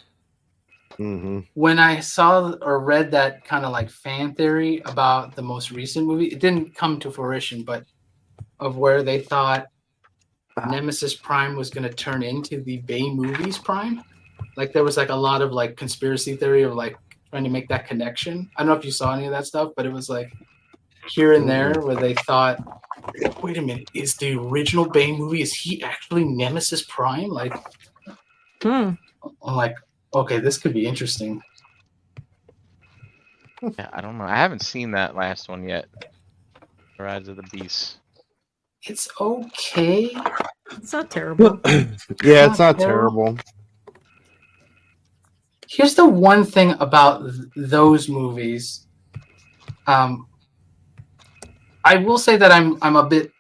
Mm-hmm. when I saw or read that kind of like fan theory about the most recent movie, it didn't come to fruition, but of where they thought Nemesis Prime was going to turn into the Bay movies Prime. Like there was like a lot of like conspiracy theory of like trying to make that connection. I don't know if you saw any of that stuff, but it was like here and there where they thought, wait a minute, is the original Bay movie, is he actually Nemesis Prime? Like, I'm like, okay, this could be interesting. Yeah, I don't know. I haven't seen that last one yet. Rise of the Beast. It's okay. It's not terrible. Yeah, it's not terrible. Here's the one thing about those movies. I will say that I'm a bit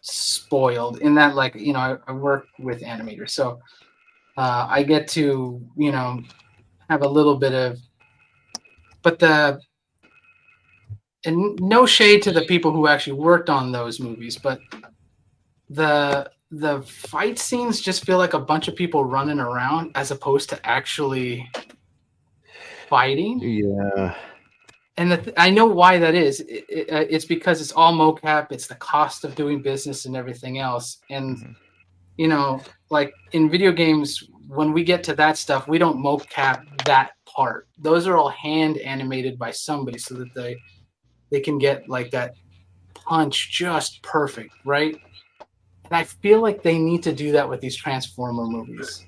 spoiled in that, like, you know, I work with animators, so I get to, you know, have a little bit of, but and no shade to the people who actually worked on those movies, but the fight scenes just feel like a bunch of people running around as opposed to actually fighting. Yeah. And I know why that is. It's because it's all mocap. It's the cost of doing business and everything else. And, you know, like in video games, when we get to that stuff, we don't mocap that part. Those are all hand animated by somebody so that they can get like that punch just perfect, right? And I feel like they need to do that with these Transformer movies.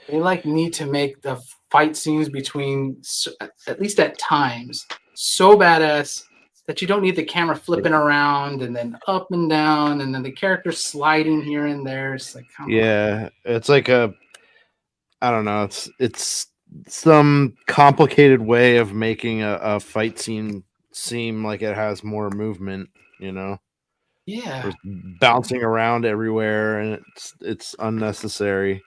They like need to make the fight scenes between, at least at times, so badass that you don't need the camera flipping around and then up and down and then the character sliding here and there. It's like, yeah, it's like I don't know. It's some complicated way of making a fight scene seem like it has more movement. You know. Yeah. Just bouncing around everywhere, and it's unnecessary.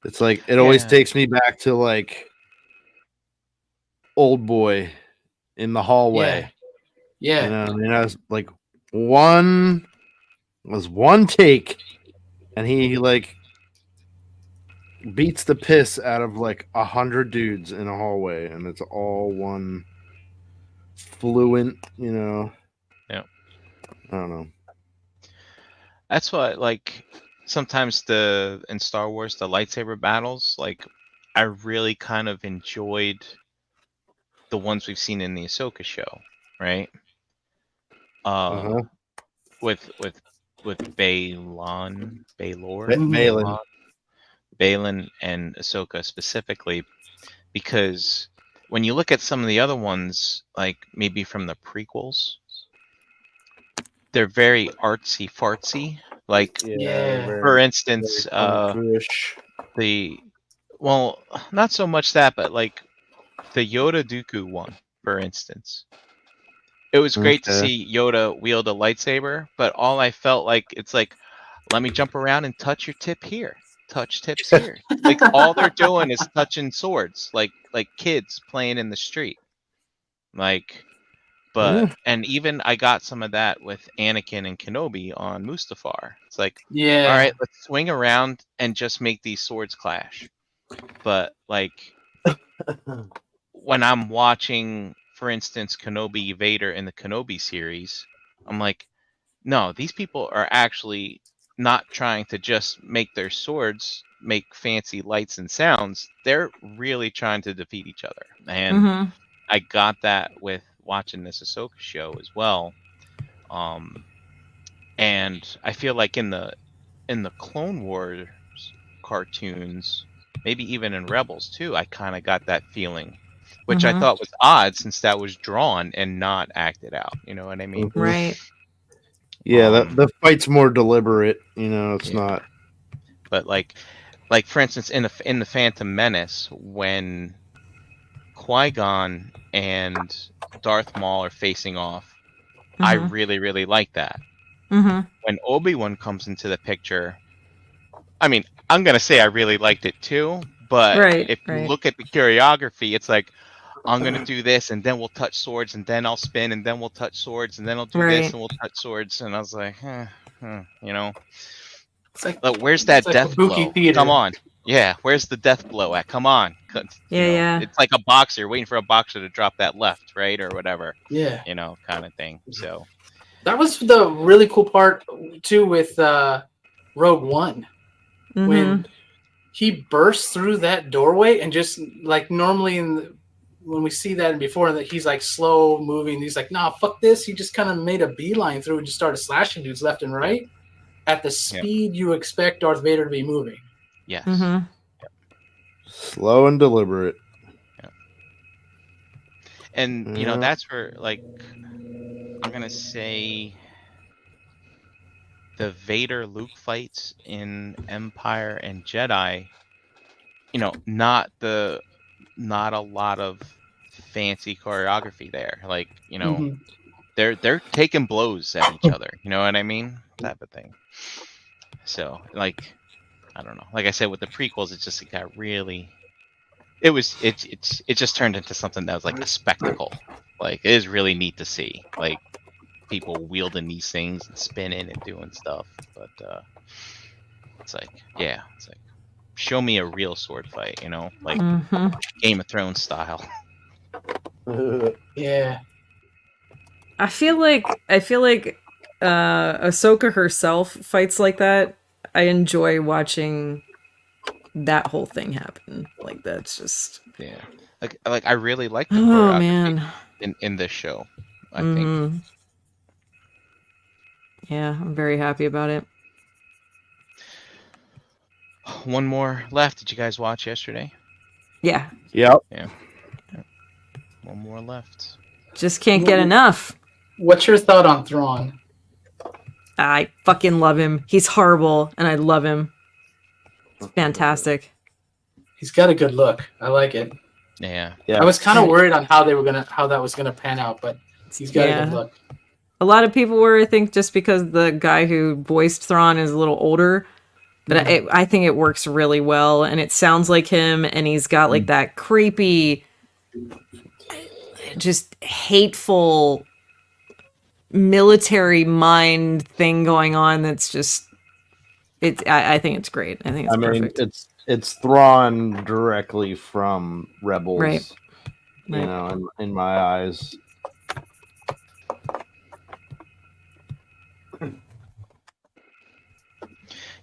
It's like it always takes me back to like Old Boy in the hallway. Yeah. You know, I mean, I was like one take, and he like beats the piss out of like 100 dudes in a hallway, and it's all one fluent. You know. Yeah. I don't know. That's what, like, sometimes in Star Wars, the lightsaber battles, like, I really kind of enjoyed the ones we've seen in the Ahsoka show, right? With Balin, and Ahsoka specifically, because when you look at some of the other ones, like maybe from the prequels, they're very artsy fartsy. Like, for instance, well, not so much that, but like the Yoda Dooku one, for instance. It was great to see Yoda wield a lightsaber, but all I felt like, it's like, let me jump around and touch your tip here, touch tips here. Like all they're doing is touching swords, like kids playing in the street. Like, but and even I got some of that with Anakin and Kenobi on Mustafar. It's like, all right, let's swing around and just make these swords clash. But like when I'm watching, for instance, Kenobi Vader in the Kenobi series, I'm like, no, these people are actually not trying to just make their swords make fancy lights and sounds. They're really trying to defeat each other. And I got that with watching this Ahsoka show as well. And I feel like in the Clone Wars cartoons, maybe even in Rebels too, I kind of got that feeling, which I thought was odd since that was drawn and not acted out. You know what I mean? Right. Yeah, the fight's more deliberate. It's Yeah. not. But like for instance, in the Phantom Menace, when Qui-Gon and Darth Maul are facing off, I Mhm. really like that. Mhm. When Obi-Wan comes into the picture, I mean, I'm gonna say I really liked it too, but Right. if you Right. look at the choreography, it's like I'm gonna do this, and then we'll touch swords, and then I'll spin, and then we'll touch swords, and then I'll do this, Right. and we'll touch swords, and I was like, you know, It's like where's that death kabuki blow? Come theater. on, yeah, where's the death blow at? Come on, Yeah. Yeah. it's like a boxer waiting for a boxer to drop that left, right, or whatever, Yeah, kind of thing. So that was the really cool part too with Rogue One when Mhm. he bursts through that doorway and just like normally when we see that and before that he's like slow moving. He's like, nah, fuck this. He just kind of made a beeline through and just started slashing dudes left and right at the speed you expect Darth Vader to be moving. yes, Mhm. Slow and deliberate. and Yeah. that's where like I'm gonna say the Vader Luke fights in Empire and Jedi, not a lot of fancy choreography there. Like, Mhm. they're taking blows at each other. You know what I mean? Type of thing. So, like, I don't know. Like I said, with the prequels, it got really. It just turned into something that was like a spectacle. Like, it is really neat to see. Like, people wielding these things and spinning and doing stuff. But it's like, show me a real sword fight, like Mhm. Game of Thrones style. Yeah. I feel like Ahsoka herself fights like that. I enjoy watching that whole thing happen. Like that's just Yeah, like I really like the oh choreography man. in this show. I think Mhm. Yeah, I'm very happy about it. one more left. Did you guys watch yesterday? Yeah. Yep. Yeah, one more left. Just can't get enough. What's your thought on Thrawn? I fucking love him. He's horrible and I love him. It's fantastic. He's got a good look. I like it. Yeah, Yeah. I was kind of worried on how that was gonna pan out, but he's got a good look. A lot of people were, I think, just because the guy who voiced Thrawn is a little older. But I think it works really well, and it sounds like him, and he's got like that creepy, just hateful military mind thing going on. That's just I think it's great. I think it's perfect. it's Thrawn directly from Rebels. Right. In my eyes.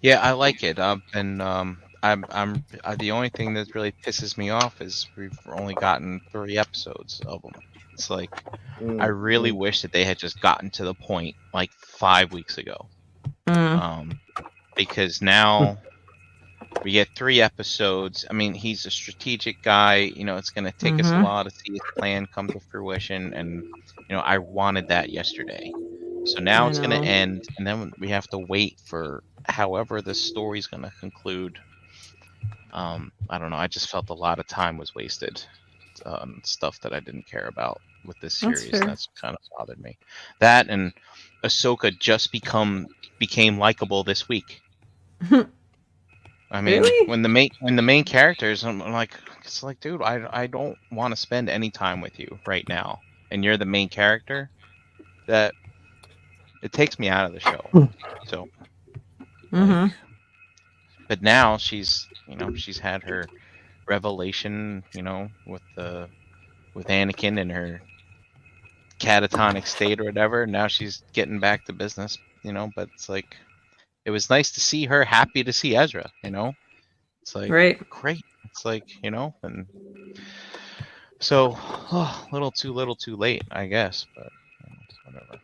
yeah, I like it. And I'm the only thing that really pisses me off is we've only gotten 3 episodes of them. It's like I really wish that they had just gotten to the point like 5 weeks ago. Because now we get 3 episodes. I mean, he's a strategic guy. It's going to take us a while to see his plan come to fruition. And, I wanted that yesterday. So now it's going to end. And then we have to wait for however the story's going to conclude. I don't know. I just felt a lot of time was wasted on stuff that I didn't care about with this series. That's kind of bothered me. That and Ahsoka just became likable this week. I mean, Really? when the main characters, I'm like, it's like, dude, I don't want to spend any time with you right now, and you're the main character. That it takes me out of the show. So, like, but now she's had her revelation, with Anakin and her catatonic state or whatever. Now she's getting back to business, But it's like, it was nice to see her happy to see Ezra, It's like, great. It's like, and so little too late, I guess, but whatever.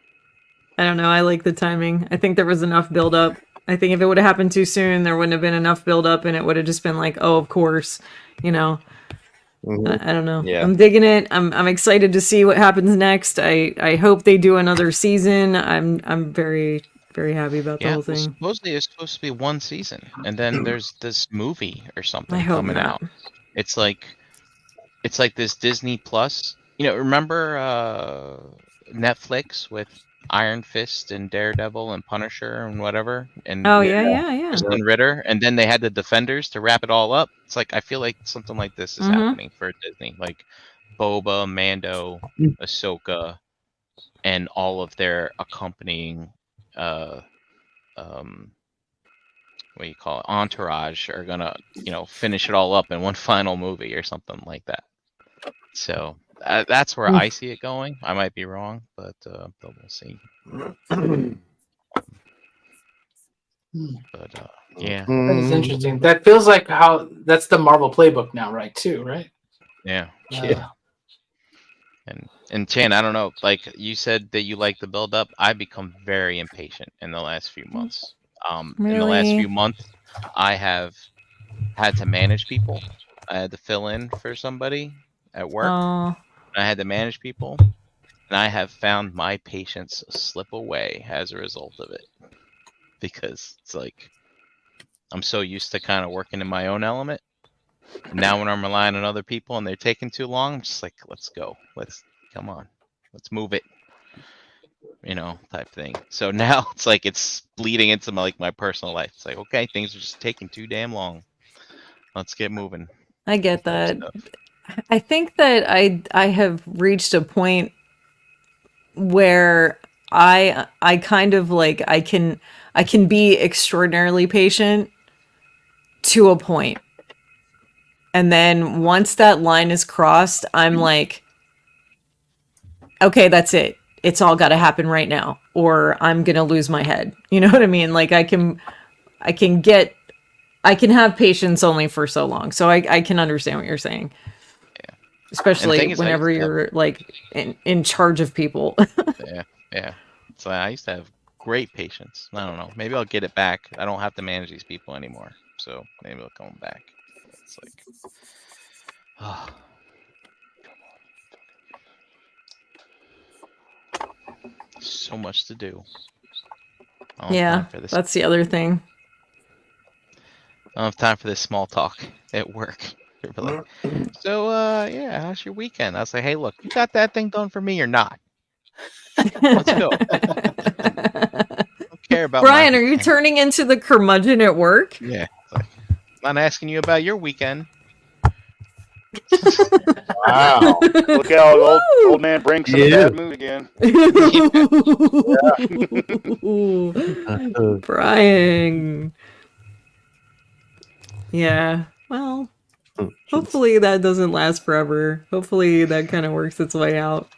I don't know. I like the timing. I think there was enough build up. I think if it would have happened too soon, there wouldn't have been enough build up, and it would have just been like, oh, of course, I don't know. Yeah. I'm digging it. I'm excited to see what happens next. I hope they do another season. I'm very very happy about the Yeah, whole well, thing. supposedly it's supposed to be one season, and then there's this movie or I something hope coming not. out. It's like this Disney Plus. Remember Netflix with Iron Fist and Daredevil and Punisher and whatever, and Oh yeah. Kristen Ritter, and then they had the Defenders to wrap it all up. It's like I feel like something like this is happening for Disney, like Boba, Mando, Ahsoka, and all of their accompanying what do you call it, entourage are gonna finish it all up in one final movie or something like that. So that's where I see it going. I might be wrong, but we'll see. But yeah, That is interesting. That feels like how that's the Marvel playbook now, right? Too right. yeah. Yeah. And Chan, I don't know. Like you said that you like the build up. I've become very impatient in the last few months. In the last Really? few months, I have had to manage people. I had to fill in for somebody at work. Oh, I had to manage people, and I have found my patience slip away as a result of it. Because it's like I'm so used to kind of working in my own element. And now when I'm relying on other people and they're taking too long, I'm just like, let's go. Come on. Let's move it. Type thing. So now it's like it's bleeding into my personal life. It's like, okay, things are just taking too damn long. Let's get moving. I get type that. stuff. I think that I have reached a point where I kind of like I can be extraordinarily patient to a point. And then once that line is crossed, I'm like, okay, that's it. It's all got to happen right now, or I'm going to lose my head. You know what I mean? Like I can have patience only for so long. So I can understand what you're saying. Yeah. Especially Is, whenever you're like in charge of people. Yeah. So I used to have great patience. I don't know. Maybe I'll get it back. I don't have to manage these people anymore. So maybe it'll come back. It's like, so much to do. Yeah, that's the other thing. I don't have time for this small talk at work. Like, so, yeah, how's your weekend? I was like, hey, look, you got that thing done for me or not? Let's go. I don't care about Brian, are you turning into the curmudgeon at work? Yeah. Like, I'm not asking you about your weekend. Wow. Look out, old man brings some bad mood again. Brian. Yeah. Well, hopefully that doesn't last forever. Hopefully that kind of works its way out.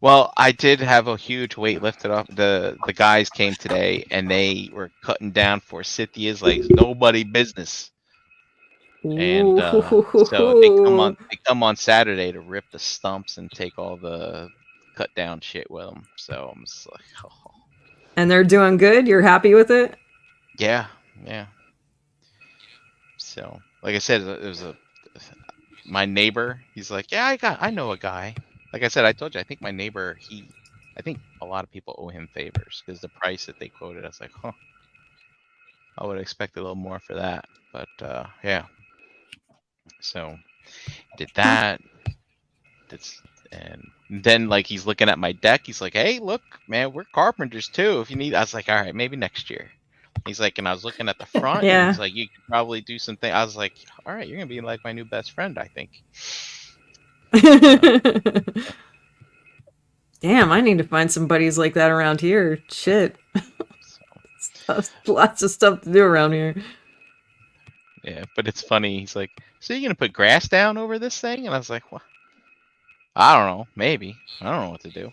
Well, I did have a huge weight lifted off. The guys came today and they were cutting down forsythias like nobody business. And so they come on Saturday to rip the stumps and take all the cut down shit with them. So I'm just like, oh. And they're doing good? You're happy with it? Yeah. So, like I said, it was my neighbor. He's like, yeah, I know a guy. Like I said, I told you, I think my neighbor, I think a lot of people owe him favors because the price that they quoted, I was like, huh, I would expect a little more for that. But yeah. So did that. And then like he's looking at my deck. He's like, hey, look, man, we're carpenters too. If you need, I was like, all right, maybe next year. He's like, and I was looking at the front. Yeah. And he's like, you could probably do something. I was like, all right, you're gonna be like my new best friend, I think. Damn, I need to find some buddies like that around here. Shit. Lots of stuff to do around here. Yeah, but it's funny. He's like, so you're gonna put grass down over this thing? And I was like, well, I don't know. Maybe. I don't know what to do.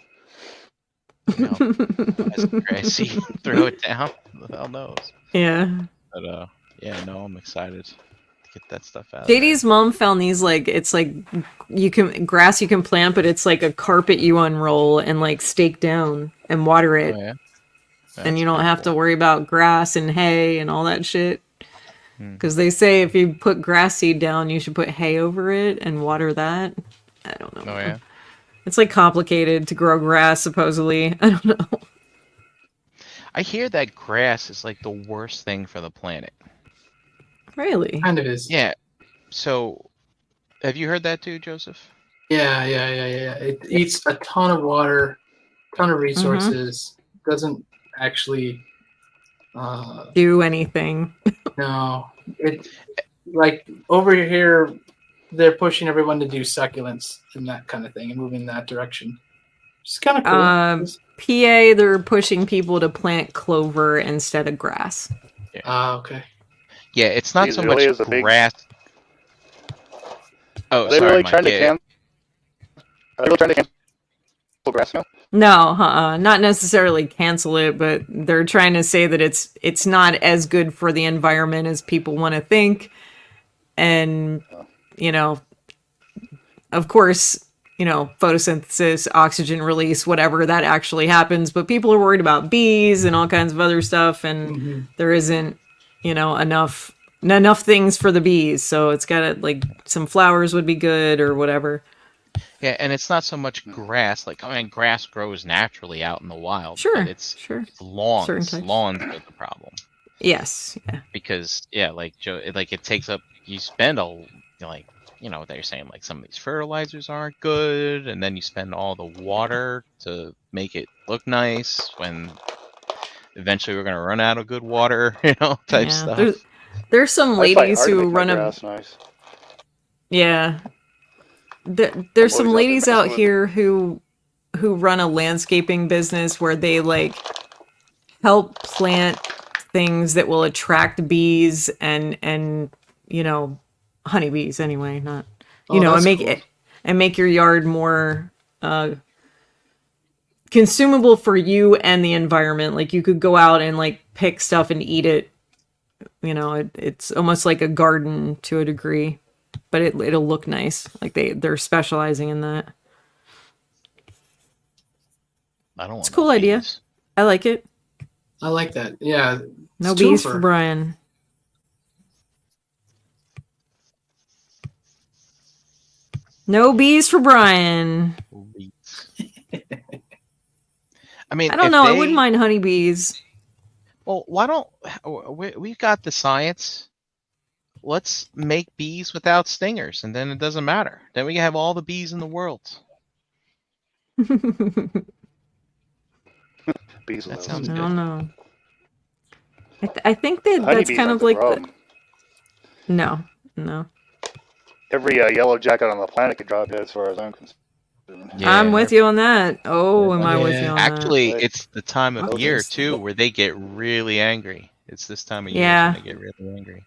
Buy some grass seed, throw it down. Who the hell knows? Yeah. But yeah, no, I'm excited to get that stuff out. JD's mom found these it's like grass you can plant, but it's like a carpet you unroll and like stake down and water it. Oh, yeah? And you don't have to worry about grass and hay and all that shit. Because they say if you put grass seed down, you should put hay over it and water that. I don't know. Oh yeah. It's like complicated to grow grass, supposedly. I don't know. I hear that grass is like the worst thing for the planet. Really? Kind of is. Yeah. So, have you heard that too, Joseph? Yeah. It eats a ton of water, ton of resources. Doesn't actually Do anything. no. It like over here they're pushing everyone to do succulents and that kind of thing and moving in that direction. It's kind of cool. PA, they're pushing people to plant clover instead of grass. Okay. Yeah, it's not Geez, so it much really is a big- grass. Oh, Are they sorry, really Mike. trying to Yeah. cancel? Are they really trying to cancel grass now? No, not necessarily cancel it, but they're trying to say that it's not as good for the environment as people want to think. And, you know, of course, you know, photosynthesis, oxygen release, whatever, that actually happens. But people are worried about bees and all kinds of other stuff. And there isn't, you know, enough things for the bees. So it's got to, like, some flowers would be good or whatever. Yeah, and it's not so much grass. Like, I mean, grass grows naturally out in the wild. Sure, But it's sure. lawns. Certain types. Lawns are the problem. Yes. Yeah. Because, yeah, like, it takes up, you spend like, you know, they're saying, like, some of these fertilizers aren't good, and then you spend all the water to make it look nice when eventually we're going to run out of good water, you know, type stuff. There's some I fight ladies hard to who make my run a... grass nice. Yeah. There's some always out there ladies out messing with here who run a landscaping business where they like help plant things that will attract bees and you know, honeybees anyway, not you know, and make cool. it and make your yard more consumable for you and the environment. Like you could go out and like pick stuff and eat it. You know, it's almost like a garden to a degree. But it'll look nice. Like they're specializing in that. I don't want It's a cool idea. bees. I like it. I like that. Yeah. No it's bees twofer. for Brian. No bees for Brian. Bees. I mean, I don't if know. I they- wouldn't mind honeybees. Well, why don't we've got the science? Let's make bees without stingers, and then it doesn't matter. Then we can have all the bees in the world. Bees That alone. sounds I good. don't know. I think that that's Honeybees kind aren't of like the problem. no. Every yellow jacket on the planet could drop dead as far as I'm concerned. I'm with you on that. Oh, am I with you Yeah. on Actually, Like, it's the time of okay. year too where they get really angry. It's this time of year Yeah. when they get really angry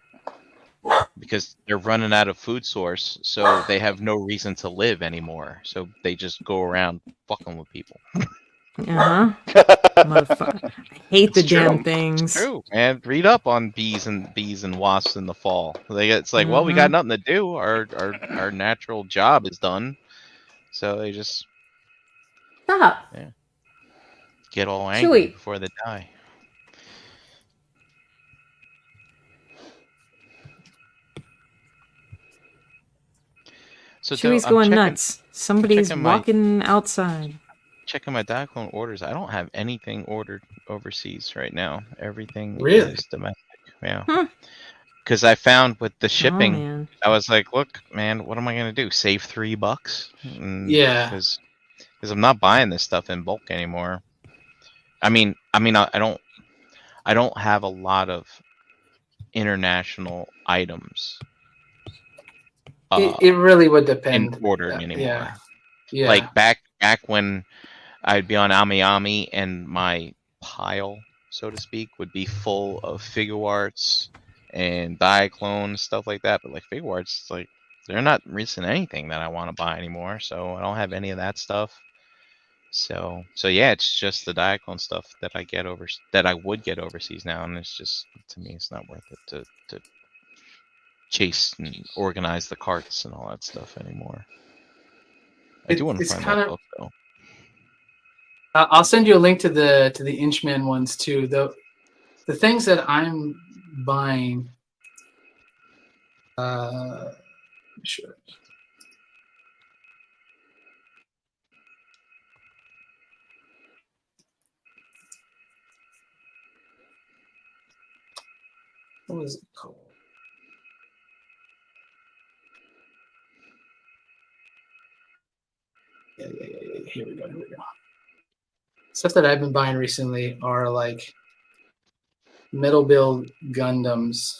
because they're running out of food source, so they have no reason to live anymore. So they just go around fucking with people. that? Motherfucker. I hate the It's true. damn things. True, man. Read up on bees and wasps in the fall. It's like, well, we got nothing to do. Our natural job is done. So they just Stop. get all angry Chewy. before they die. So Chewy's I'm going checking- nuts. Somebody's checking my- walking outside. Checking my Diaclone orders. I don't have anything ordered overseas right now. Everything Really? is domestic. Yeah. Huh. Because I found with the Oh, shipping, man. I was like, look, man, what am I gonna do? Save $3? Yeah. Because I'm not buying this stuff in bulk anymore. I don't have a lot of international items It really would depend. imported anymore. Yeah. Yeah. Like back when I'd be on AmiAmi and my pile, so to speak, would be full of figure arts and Diaclone stuff like that. But like figure arts, like they're not recent anything that I want to buy anymore. So I don't have any of that stuff. So yeah, it's just the Diaclone stuff that I would get overseas now, and it's just, to me, it's not worth it to chase and organize the carts and all that stuff anymore. I do want to It's find kind that of- book though. I'll send you a link to the Inchman ones too. The things that I'm buying Sure. What was it called? Yeah. Here we go. Stuff that I've been buying recently are like metal build Gundams.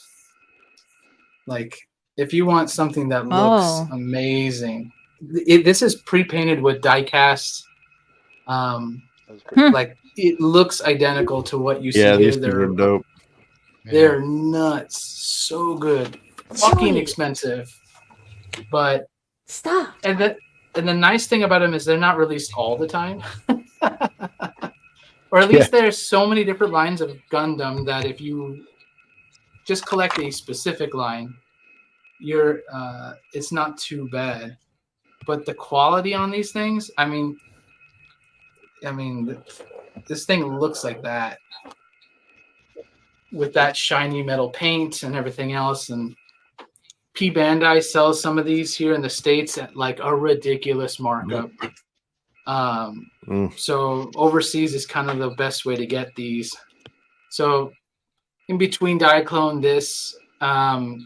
Like, if you want something that looks amazing, this is pre-painted with die-cast. Like, it looks identical to what you see Yeah, here. these things are dope. They're nuts. So good. Fucking expensive. But Stop. and the nice thing about them is they're not released all the time. Or at least there's so many different lines of Gundam that if you just collect a specific line, you're it's not too bad. But the quality on these things, I mean this thing looks like that with that shiny metal paint and everything else. And P Bandai sells some of these here in the States at like a ridiculous markup. So overseas is kind of the best way to get these. So in between Diaclone, this I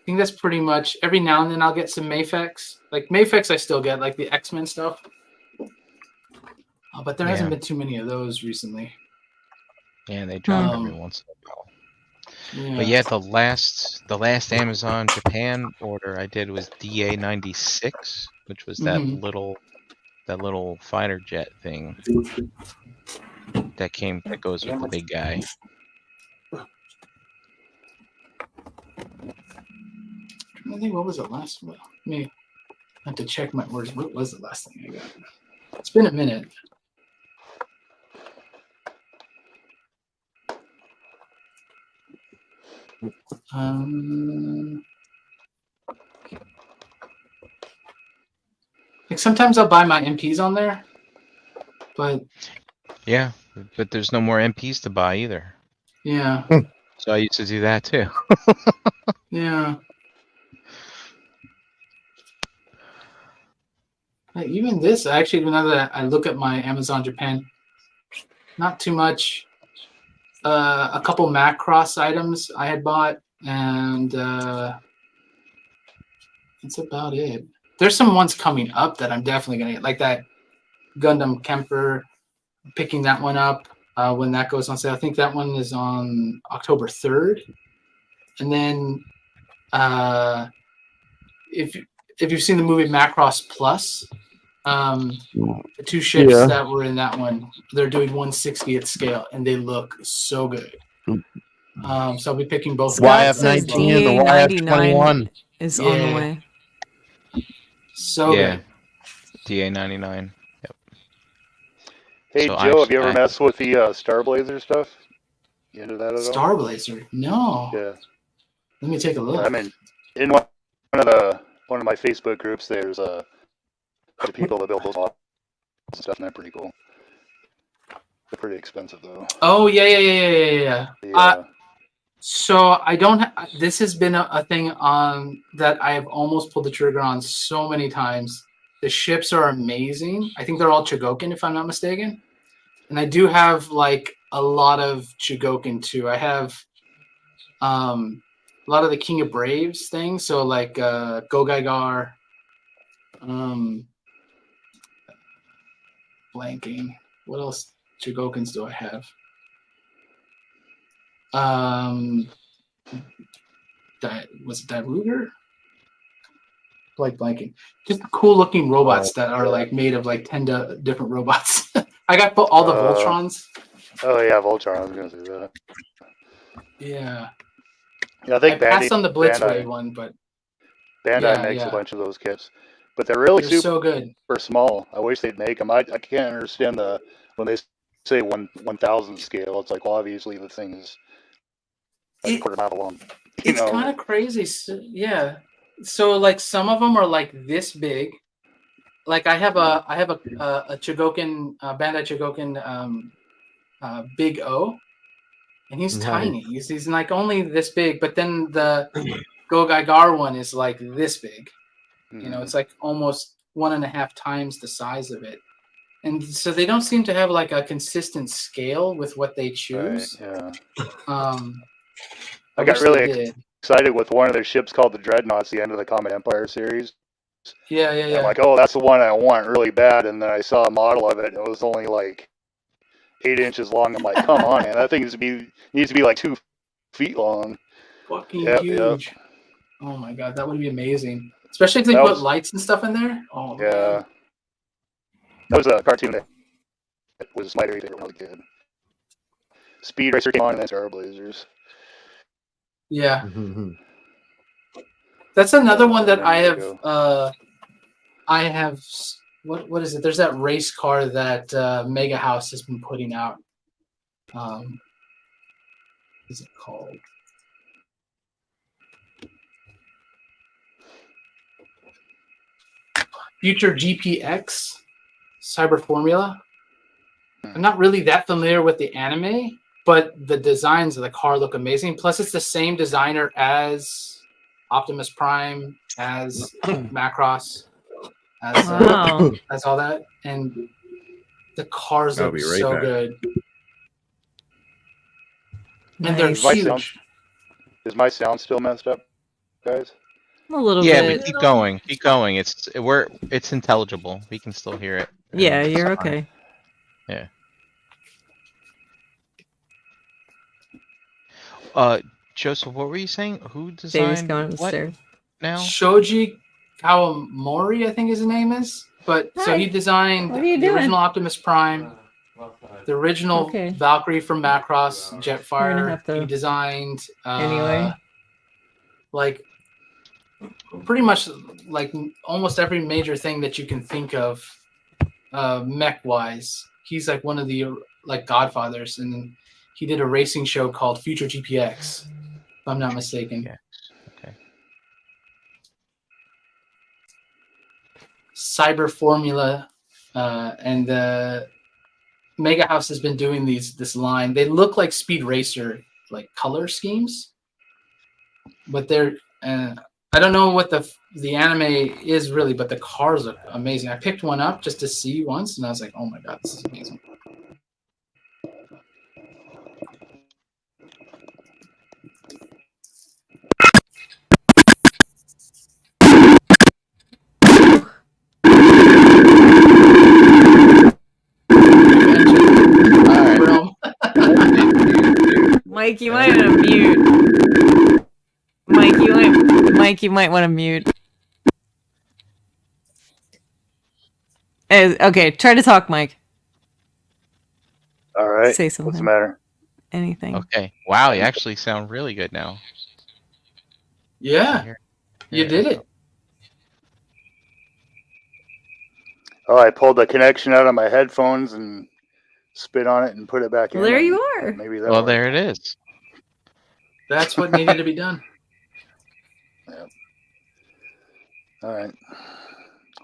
think that's pretty much. Every now and then I'll get some Mafex. Like Mafex I still get, like the X-Men stuff. But there hasn't been too many of those recently. Yeah, they drop every once in a while. But yeah, the last Amazon Japan order I did was DA96, which was that little fighter jet thing that goes with the big guy. I think what was the last one? I have to check my orders. What was the last thing I got? It's been a minute. Like sometimes I'll buy my MPs on there, but yeah, but there's no more MPs to buy either. Yeah. So I used to do that too. Yeah. Like even this, actually, now that I look at my Amazon Japan, not too much. A couple Macross items I had bought, and that's about it. There's some ones coming up that I'm definitely gonna get, like that Gundam Kemper. Picking that one up when that goes on sale. I think that one is on October 3rd. And then if you've seen the movie Macross Plus, the two ships that were in that one, they're doing 1/60th scale, and they look so good. So I'll be picking both. YF-19 and the YF-21 is on the way. So good. DA99. Yep. Hey So Joe, have you ever messed with the Star Blazer stuff? You into that at all? Star Blazer? No. Yeah. Let me take a look. I mean, in one of my Facebook groups, there's a bunch of people that build those stuff, and they're pretty cool. They're pretty expensive though. Oh yeah. So I don't. This has been a thing that I have almost pulled the trigger on so many times. The ships are amazing. I think they're all Chogokin, if I'm not mistaken. And I do have like a lot of Chogokin too. I have a lot of the King of Braves things. So like Gogaigar, blanking. What else Chogokins do I have? Was it Daruger? Like blanking. Just cool looking robots that are like made of like 10 different robots. I got all the Voltrons. Oh yeah, Voltron. I was gonna say that. Yeah. Yeah, I think I passed on the Blitzway one, but Bandai makes a bunch of those kits, but they're really so good. Super small. I wish they'd make them. I can't understand when they say 1/1000 scale. It's like, well, obviously the thing is like a quarter mile long. It's kind of crazy. Yeah. So like some of them are like this big. Like I have a Chogokin Bandai Chogokin Big O, and he's tiny. He's like only this big. But then the Go Gaigar one is like this big. You know, Mhm. it's like almost 1.5 times the size of it. And so they don't seem to have like a consistent scale with what they Right, choose. yeah. I got wish really they did. excited with one of their ships called the Dreadnoughts, the end of the Comet Empire series. Yeah. And I'm like, oh, that's the one I want really bad. And then I saw a model of it, and it was only like 8 inches long. I'm like, come on, man, that thing needs to be like 2 feet long. Fucking Yep. huge. Oh my god, that would be amazing. Especially if they That put was- lights and stuff in there. Oh Yeah. man. That was a cartoon that was my very favorite when I was a kid. Speed Racer came on, and then Starblazers. Yeah. That's another one that I have. Ago. What is it? There's that race car that Mega House has been putting out. What is it called? Future GPX Cyber Formula. I'm not really that familiar with the anime, but the designs of the car look amazing. Plus, it's the same designer as Optimus Prime, as Macross, as Wow. as all that, and the cars I'll look be right so back. good. And they're Nice. huge. Is my sound still messed up, guys? A little Yeah, bit. but keep going. Keep going. It's intelligible. We can still hear it. Yeah, and it's you're fine. okay. Yeah. Joseph, what were you saying? Who Davis designed going what upstairs. now? Shoji Kawamori, I think his name is. But so Hi. he designed What are you the doing? original Optimus Prime, the original Okay. Valkyrie from Macross, We're gonna Jetfire. have to- He designed Anyway. like pretty much like almost every major thing that you can think of mech wise. He's like one of the like godfathers, and then he did a racing show called Future GPX, if I'm not mistaken. Yeah. Okay. Cyber Formula, and Mega House has been doing this line. They look like Speed Racer like color schemes, but they're I don't know what the anime is really, but the cars look amazing. I picked one up just to see once, and I was like, oh my god, this is amazing. Realm. Mike, you might want to mute. Mike, you might want to mute. Okay, try to talk, Mike. All right. Say What's the something. matter? Anything. Okay. Wow, you actually sound really good now. Yeah, Here- you here did I it. go. Oh, I pulled the connection out of my headphones and spit on it and put it back Well, in. there and you are. Maybe that. Well, worked. there it is. That's what needed to be done. All right.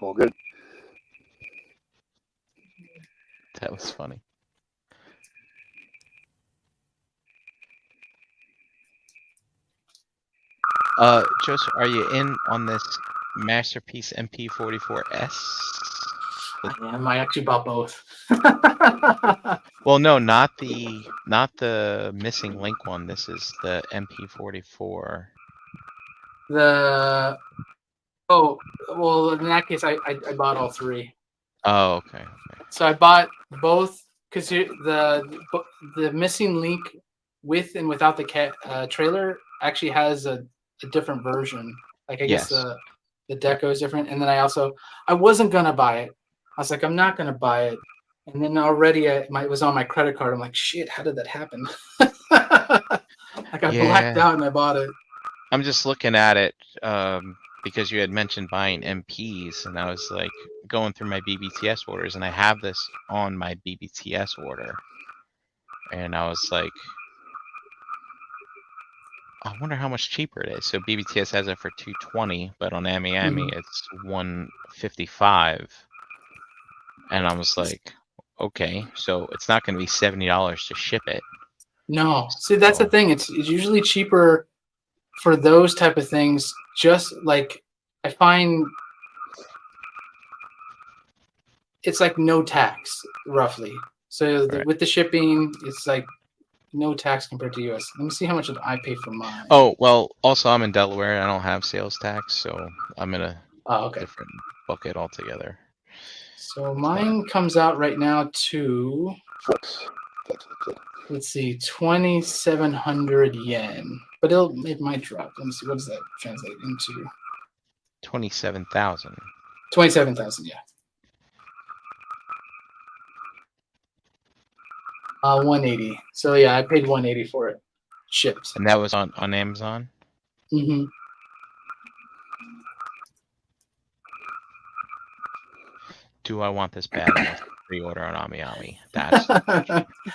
Well, good. That was funny. Joseph, are you in on this Masterpiece MP44S? I actually bought both. Well, no, not the missing link one. This is the MP44. Oh, well, in that case, I bought all three. Oh, okay. So I bought both because the missing link with and without the trailer actually has a different version. Like I guess Yes. the deco is different, and then I wasn't gonna buy it. I was like, I'm not gonna buy it, and then already it was on my credit card. I'm like, shit, how did that happen? Like I blacked out and I bought it. I'm just looking at it because you had mentioned buying MPs, and I was like going through my BBTS orders, and I have this on my BBTS order, and I was like, I wonder how much cheaper it is. So BBTS has it for $220, but on AmiAmi it's $155, and I was like, okay, so it's not going to be $70 to ship it. No, see that's the thing. It's usually cheaper for those type of things, just like I find it's like no tax roughly. So Right. with the shipping, it's like no tax compared to US. Let me see how much I pay for mine. Oh, well, also I'm in Delaware. I don't have sales tax, so I'm in a Okay. different bucket altogether. So mine comes out right now to Flex. let's see, 2,700 yen. But it might drop. Let me see. What does that translate into? 27,000. 27,000. Yeah. 180. So yeah, I paid 180 for it, shipped. And that was on Amazon? Mm-hmm. Do I want this bad enough to pre-order on AmiAmi? That's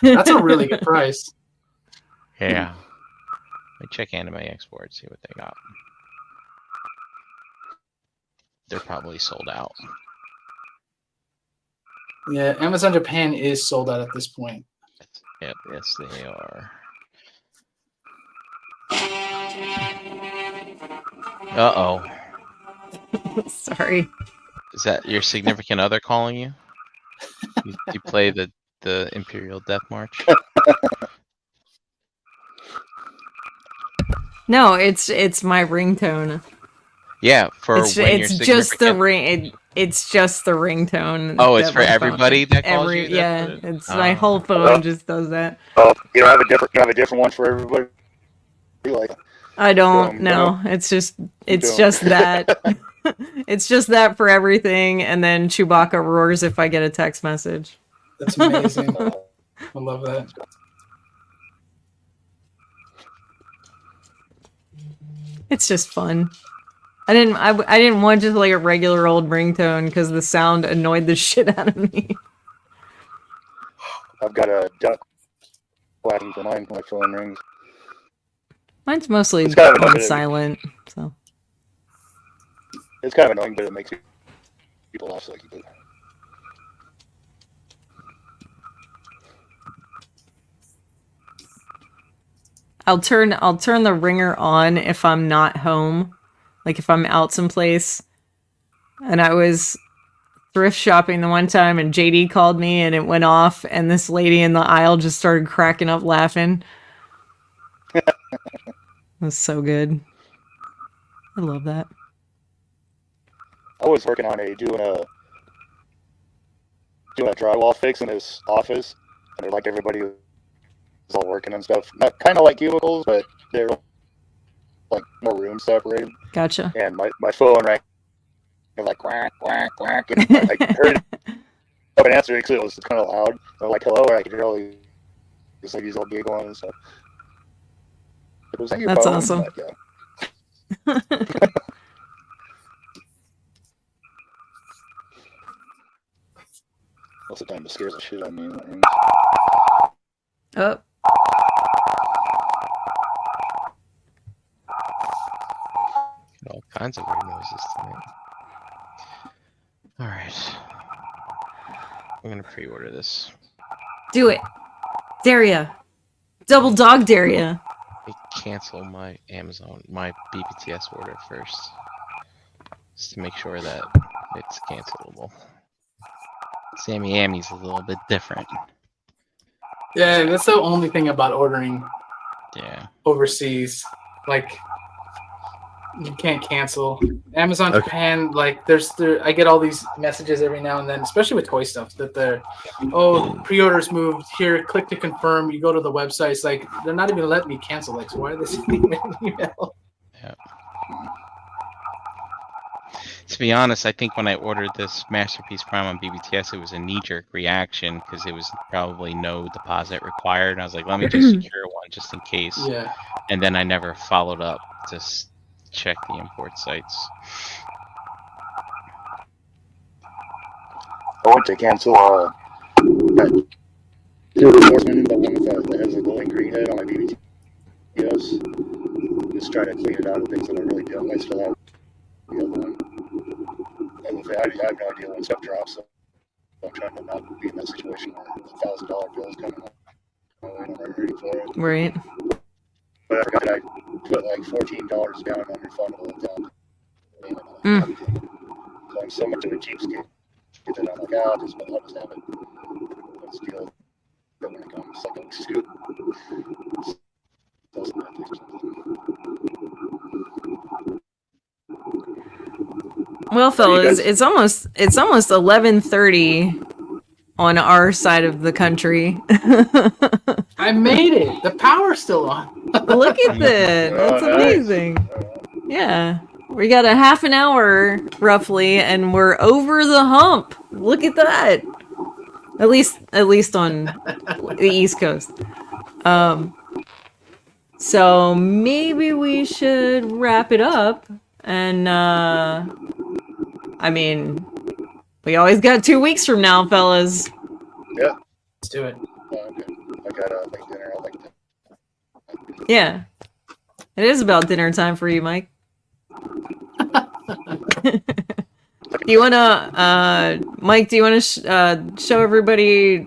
That's a really good price. yeah. Let me check Anime Export, see what they got. They're probably sold out. Yeah, Amazon Japan is sold out at this point. Yep, yes they are. Uh-oh. Sorry. Is that your significant other calling you? You play the Imperial Death March? No, it's my ringtone. Yeah, for It's when your it's just the significant... ring. It's just the ringtone. Oh, it's that for my phone- everybody that calls you? That's Yeah, what it- it's my Oh. whole phone just does that. Oh, you don't have a different one for everybody. Like, I don't Boom, know. It's just Boom. that. It's just that for everything, and then Chewbacca roars if I get a text message. That's amazing. I love that. It's just fun. I didn't want just like a regular old ringtone because the sound annoyed the shit out of me. I've got a duck quacking for mine when my phone rings. Mine's mostly It's kind of on annoying. silent, so. It's kind of annoying, but it makes people laugh, so I keep it. I'll turn the ringer on if I'm not home, like if I'm out someplace. And I was thrift shopping the one time, and JD called me, and it went off, and this lady in the aisle just started cracking up laughing. It was so good. I love that. I was working on doing a drywall fix in this office, and they're like everybody was all working and stuff. Not kind of like cubicles, but they're like more rooms separated. Gotcha. And my phone rang, and like quack quack quack, and I heard it up and answered because it was kind of loud. I'm like hello, and I could hear all these ladies all giggling and stuff. It was like your That's phone, awesome. but, yeah. Most of the time it scares the shit out of me when it rings. Oh. All kinds of weird noises tonight. Alright. I'm gonna pre-order this. Do it. Daria. Double dog Daria. Let me cancel my my BBTS order first. Just to make sure that it's cancelable. Sammy Amy's a little bit different. Yeah, that's the only thing about ordering Yeah. overseas. Like, you can't cancel. Amazon Okay. Japan, like, I get all these messages every now and then, especially with toy stuff, that pre-orders moved. Here, click to confirm. You go to the website. It's like, they're not even letting me cancel. Like, so why are they sending me an email? Yeah. To be honest, I think when I ordered this Masterpiece Prime on BBTS, it was a knee-jerk reaction because it was probably no deposit required. And I was like, let me just secure one just in case. Yeah. And then I never followed up to check the import sites. I went to cancel that enforcement, the one that has a glowing green head on my BBTS. Just trying to clean it out of things that I really don't. I still have the other one. I have no idea when stuff drops, so I'm trying to not be in that situation where $1,000 bill is coming up. I'm not ready for it. Right. But I forgot that I put like $14 down on refundable account. So I'm so much of a cheapskate that I'm like, I'll just have it. Let's deal with it when it comes. Like a suit. Well, fellas, it's almost 11:30 on our side of the country. I made it. The power's still on. Look at that. That's Oh, nice. amazing. Yeah. We got a half an hour roughly and we're over the hump. Look at that. At least on the East Coast. So maybe we should wrap it up and I mean, we always got 2 weeks from now, fellas. Yeah. Let's do it. Okay. I got like dinner. I like that. Yeah. It is about dinner time for you, Mike. Do you want to, Mike, do you want to show everybody,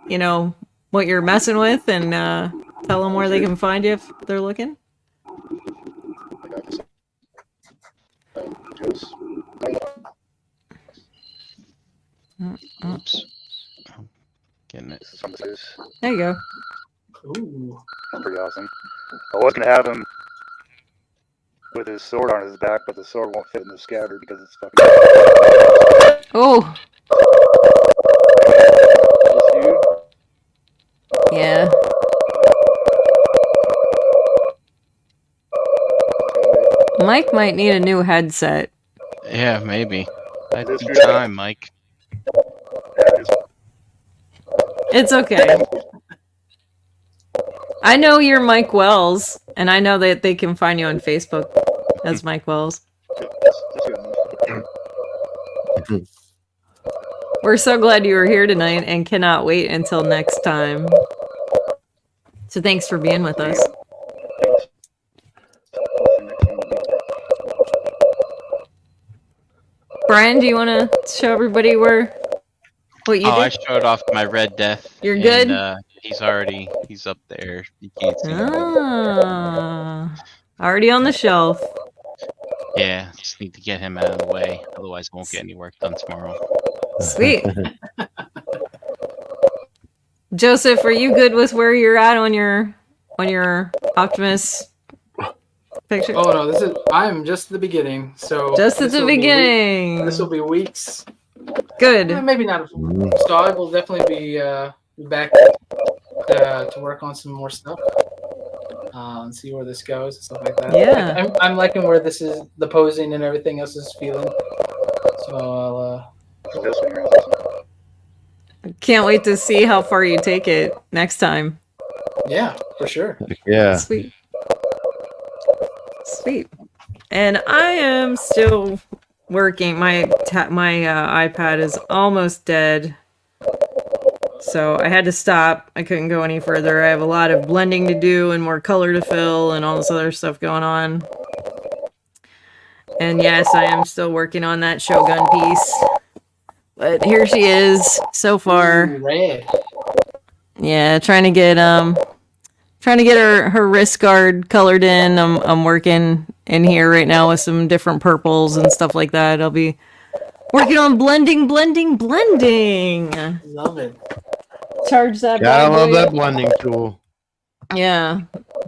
you know, what you're messing with and tell them where they can find you if they're looking? I got this. Juice. Oops. Getting it. This is from the juice. There you go. Ooh. That's pretty awesome. I was gonna have him with his sword on his back, but the sword won't fit in the scabbard because it's fucking. Oh, This huge. yeah. Mike might need a new headset. Yeah, maybe. I'd This be is- time, Mike. Yeah, it's- It's okay. I know you're Mike Wells, and I know that they can find you on Facebook as Mike Wells. We're so glad you were here tonight and cannot wait until next time. So thanks for being with us. Brian, do you want to show everybody what you I did? showed off my Red Death. You're and, good? He's up there. You can't see him. Ah, already on the shelf. Yeah, just need to get him out of the way. Otherwise, I won't get any work done tomorrow. Sweet. Joseph, are you good with where you're at on your Optimus picture? Oh no, I'm just at the beginning. So Just at the beginning. This will be weeks. Good. Maybe not. So I will definitely be back to work on some more stuff. And see where this goes and stuff like that. Yeah. I'm liking where this is, the posing and everything else is feeling. So I'll Can't wait to see how far you take it next time. yeah, for sure. Yeah. Sweet. Sweet. And I am still working. My iPad is almost dead. So I had to stop. I couldn't go any further. I have a lot of blending to do and more color to fill and all this other stuff going on. And yes, I am still working on that Shogun piece. But here she is so far. Ooh, red. Yeah, trying to get her wrist guard colored in. I'm working in here right now with some different purples and stuff like that. I'll be working on blending. Love it. Charge that Gotta bad love boy that up. blending tool. Yeah.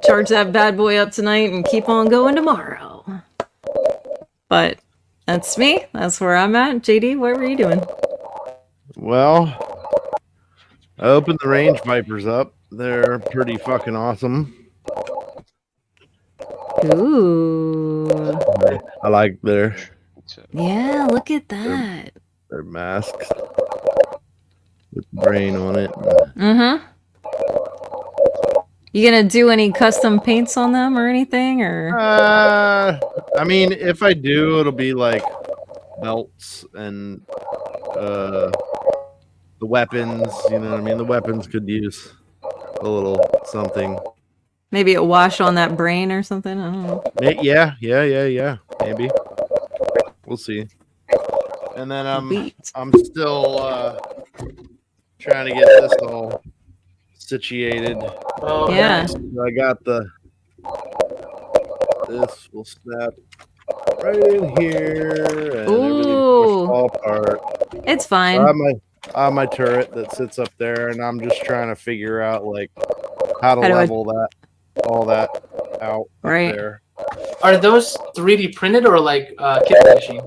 Charge that bad boy up tonight and keep on going tomorrow. But that's me. That's where I'm at. JD, what were you doing? Well, I opened the range vipers up. They're pretty fucking awesome. Ooh. I like their Yeah, look at that. masks with the brain on it. Mm-hmm. You gonna do any custom paints on them or anything, or? I mean, if I do, it'll be like belts and the weapons. You know what I mean? The weapons could use a little something. Maybe a wash on that brain or something? I don't know. Yeah. Maybe. We'll see. And then Sweet. I'm still trying to get this all situated. Oh, Yeah. nice. I got the this will snap right in here, and everything's Ooh. pushed all apart. It's So fine. I have my turret that sits up there, and I'm just trying to figure out like how to How do I- level all that out Right. up there. Are those 3D printed or like kit finishing?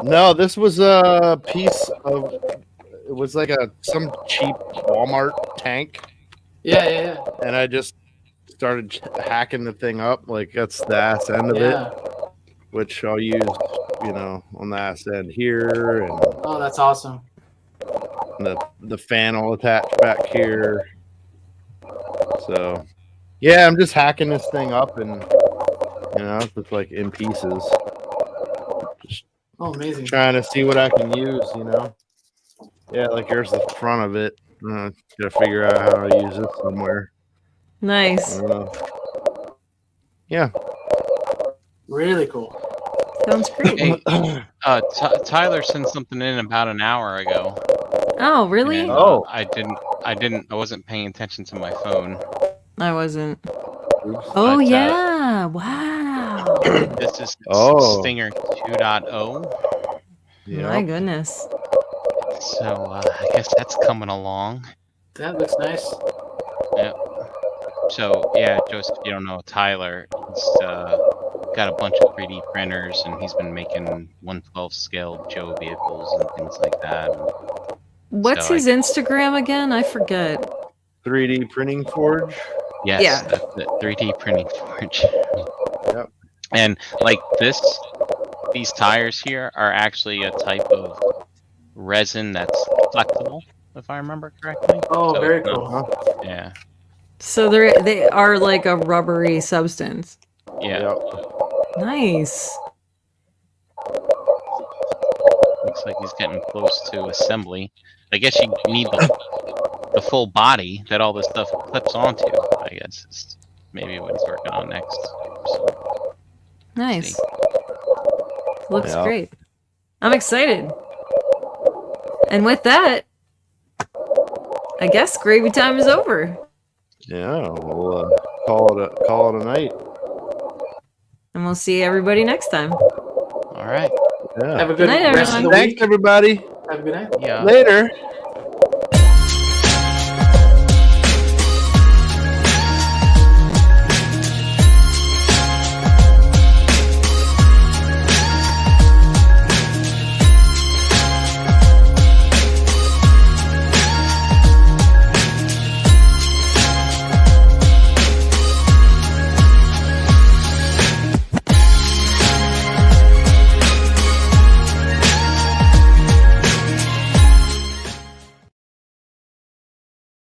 No, this was a piece of. It was like some cheap Walmart tank, Yeah. and I just started hacking the thing up. Like that's the ass end of Yeah. it, which I'll use, on the ass end here, and Oh, that's awesome. the fan will attach back here. So, yeah, I'm just hacking this thing up, and it's like in pieces. Just Oh, amazing. trying to see what I can use. Yeah, like here's the front of it. Gotta figure out how to use it somewhere. Nice. Yeah. Really cool. Sounds great. Hey, Tyler sent something in about an hour ago. Oh, really? And, Oh. I wasn't paying attention to my phone. I wasn't. Oops. Oh, But, yeah. Wow. This is Oh. Stinger 2.0. My goodness. So I guess that's coming along. That looks nice. Yep. So yeah, Joseph, you don't know Tyler. He's got a bunch of 3D printers, and he's been making 1/12 scale Joe vehicles and things like that. What's So his Instagram again? I forget. 3D printing forge. Yes, Yeah. that's it. 3D printing forge. Yep. And like these tires here are actually a type of resin that's flexible, if I remember correctly. Oh, So very it's not- cool. Yeah. So they are like a rubbery substance. Yeah. Yep. Nice. Looks like he's getting close to assembly. I guess you need the full body that all this stuff clips onto. I guess is maybe what he's working on next. So, Nice. see. Looks Yeah. great. I'm excited. And with that, I guess gravy time is over. Yeah. We'll call it a night. And we'll see everybody next time. All right. Yeah. Have a good Night, rest of the everyone. Thanks, week. everybody. Have a good night. Yeah. Later.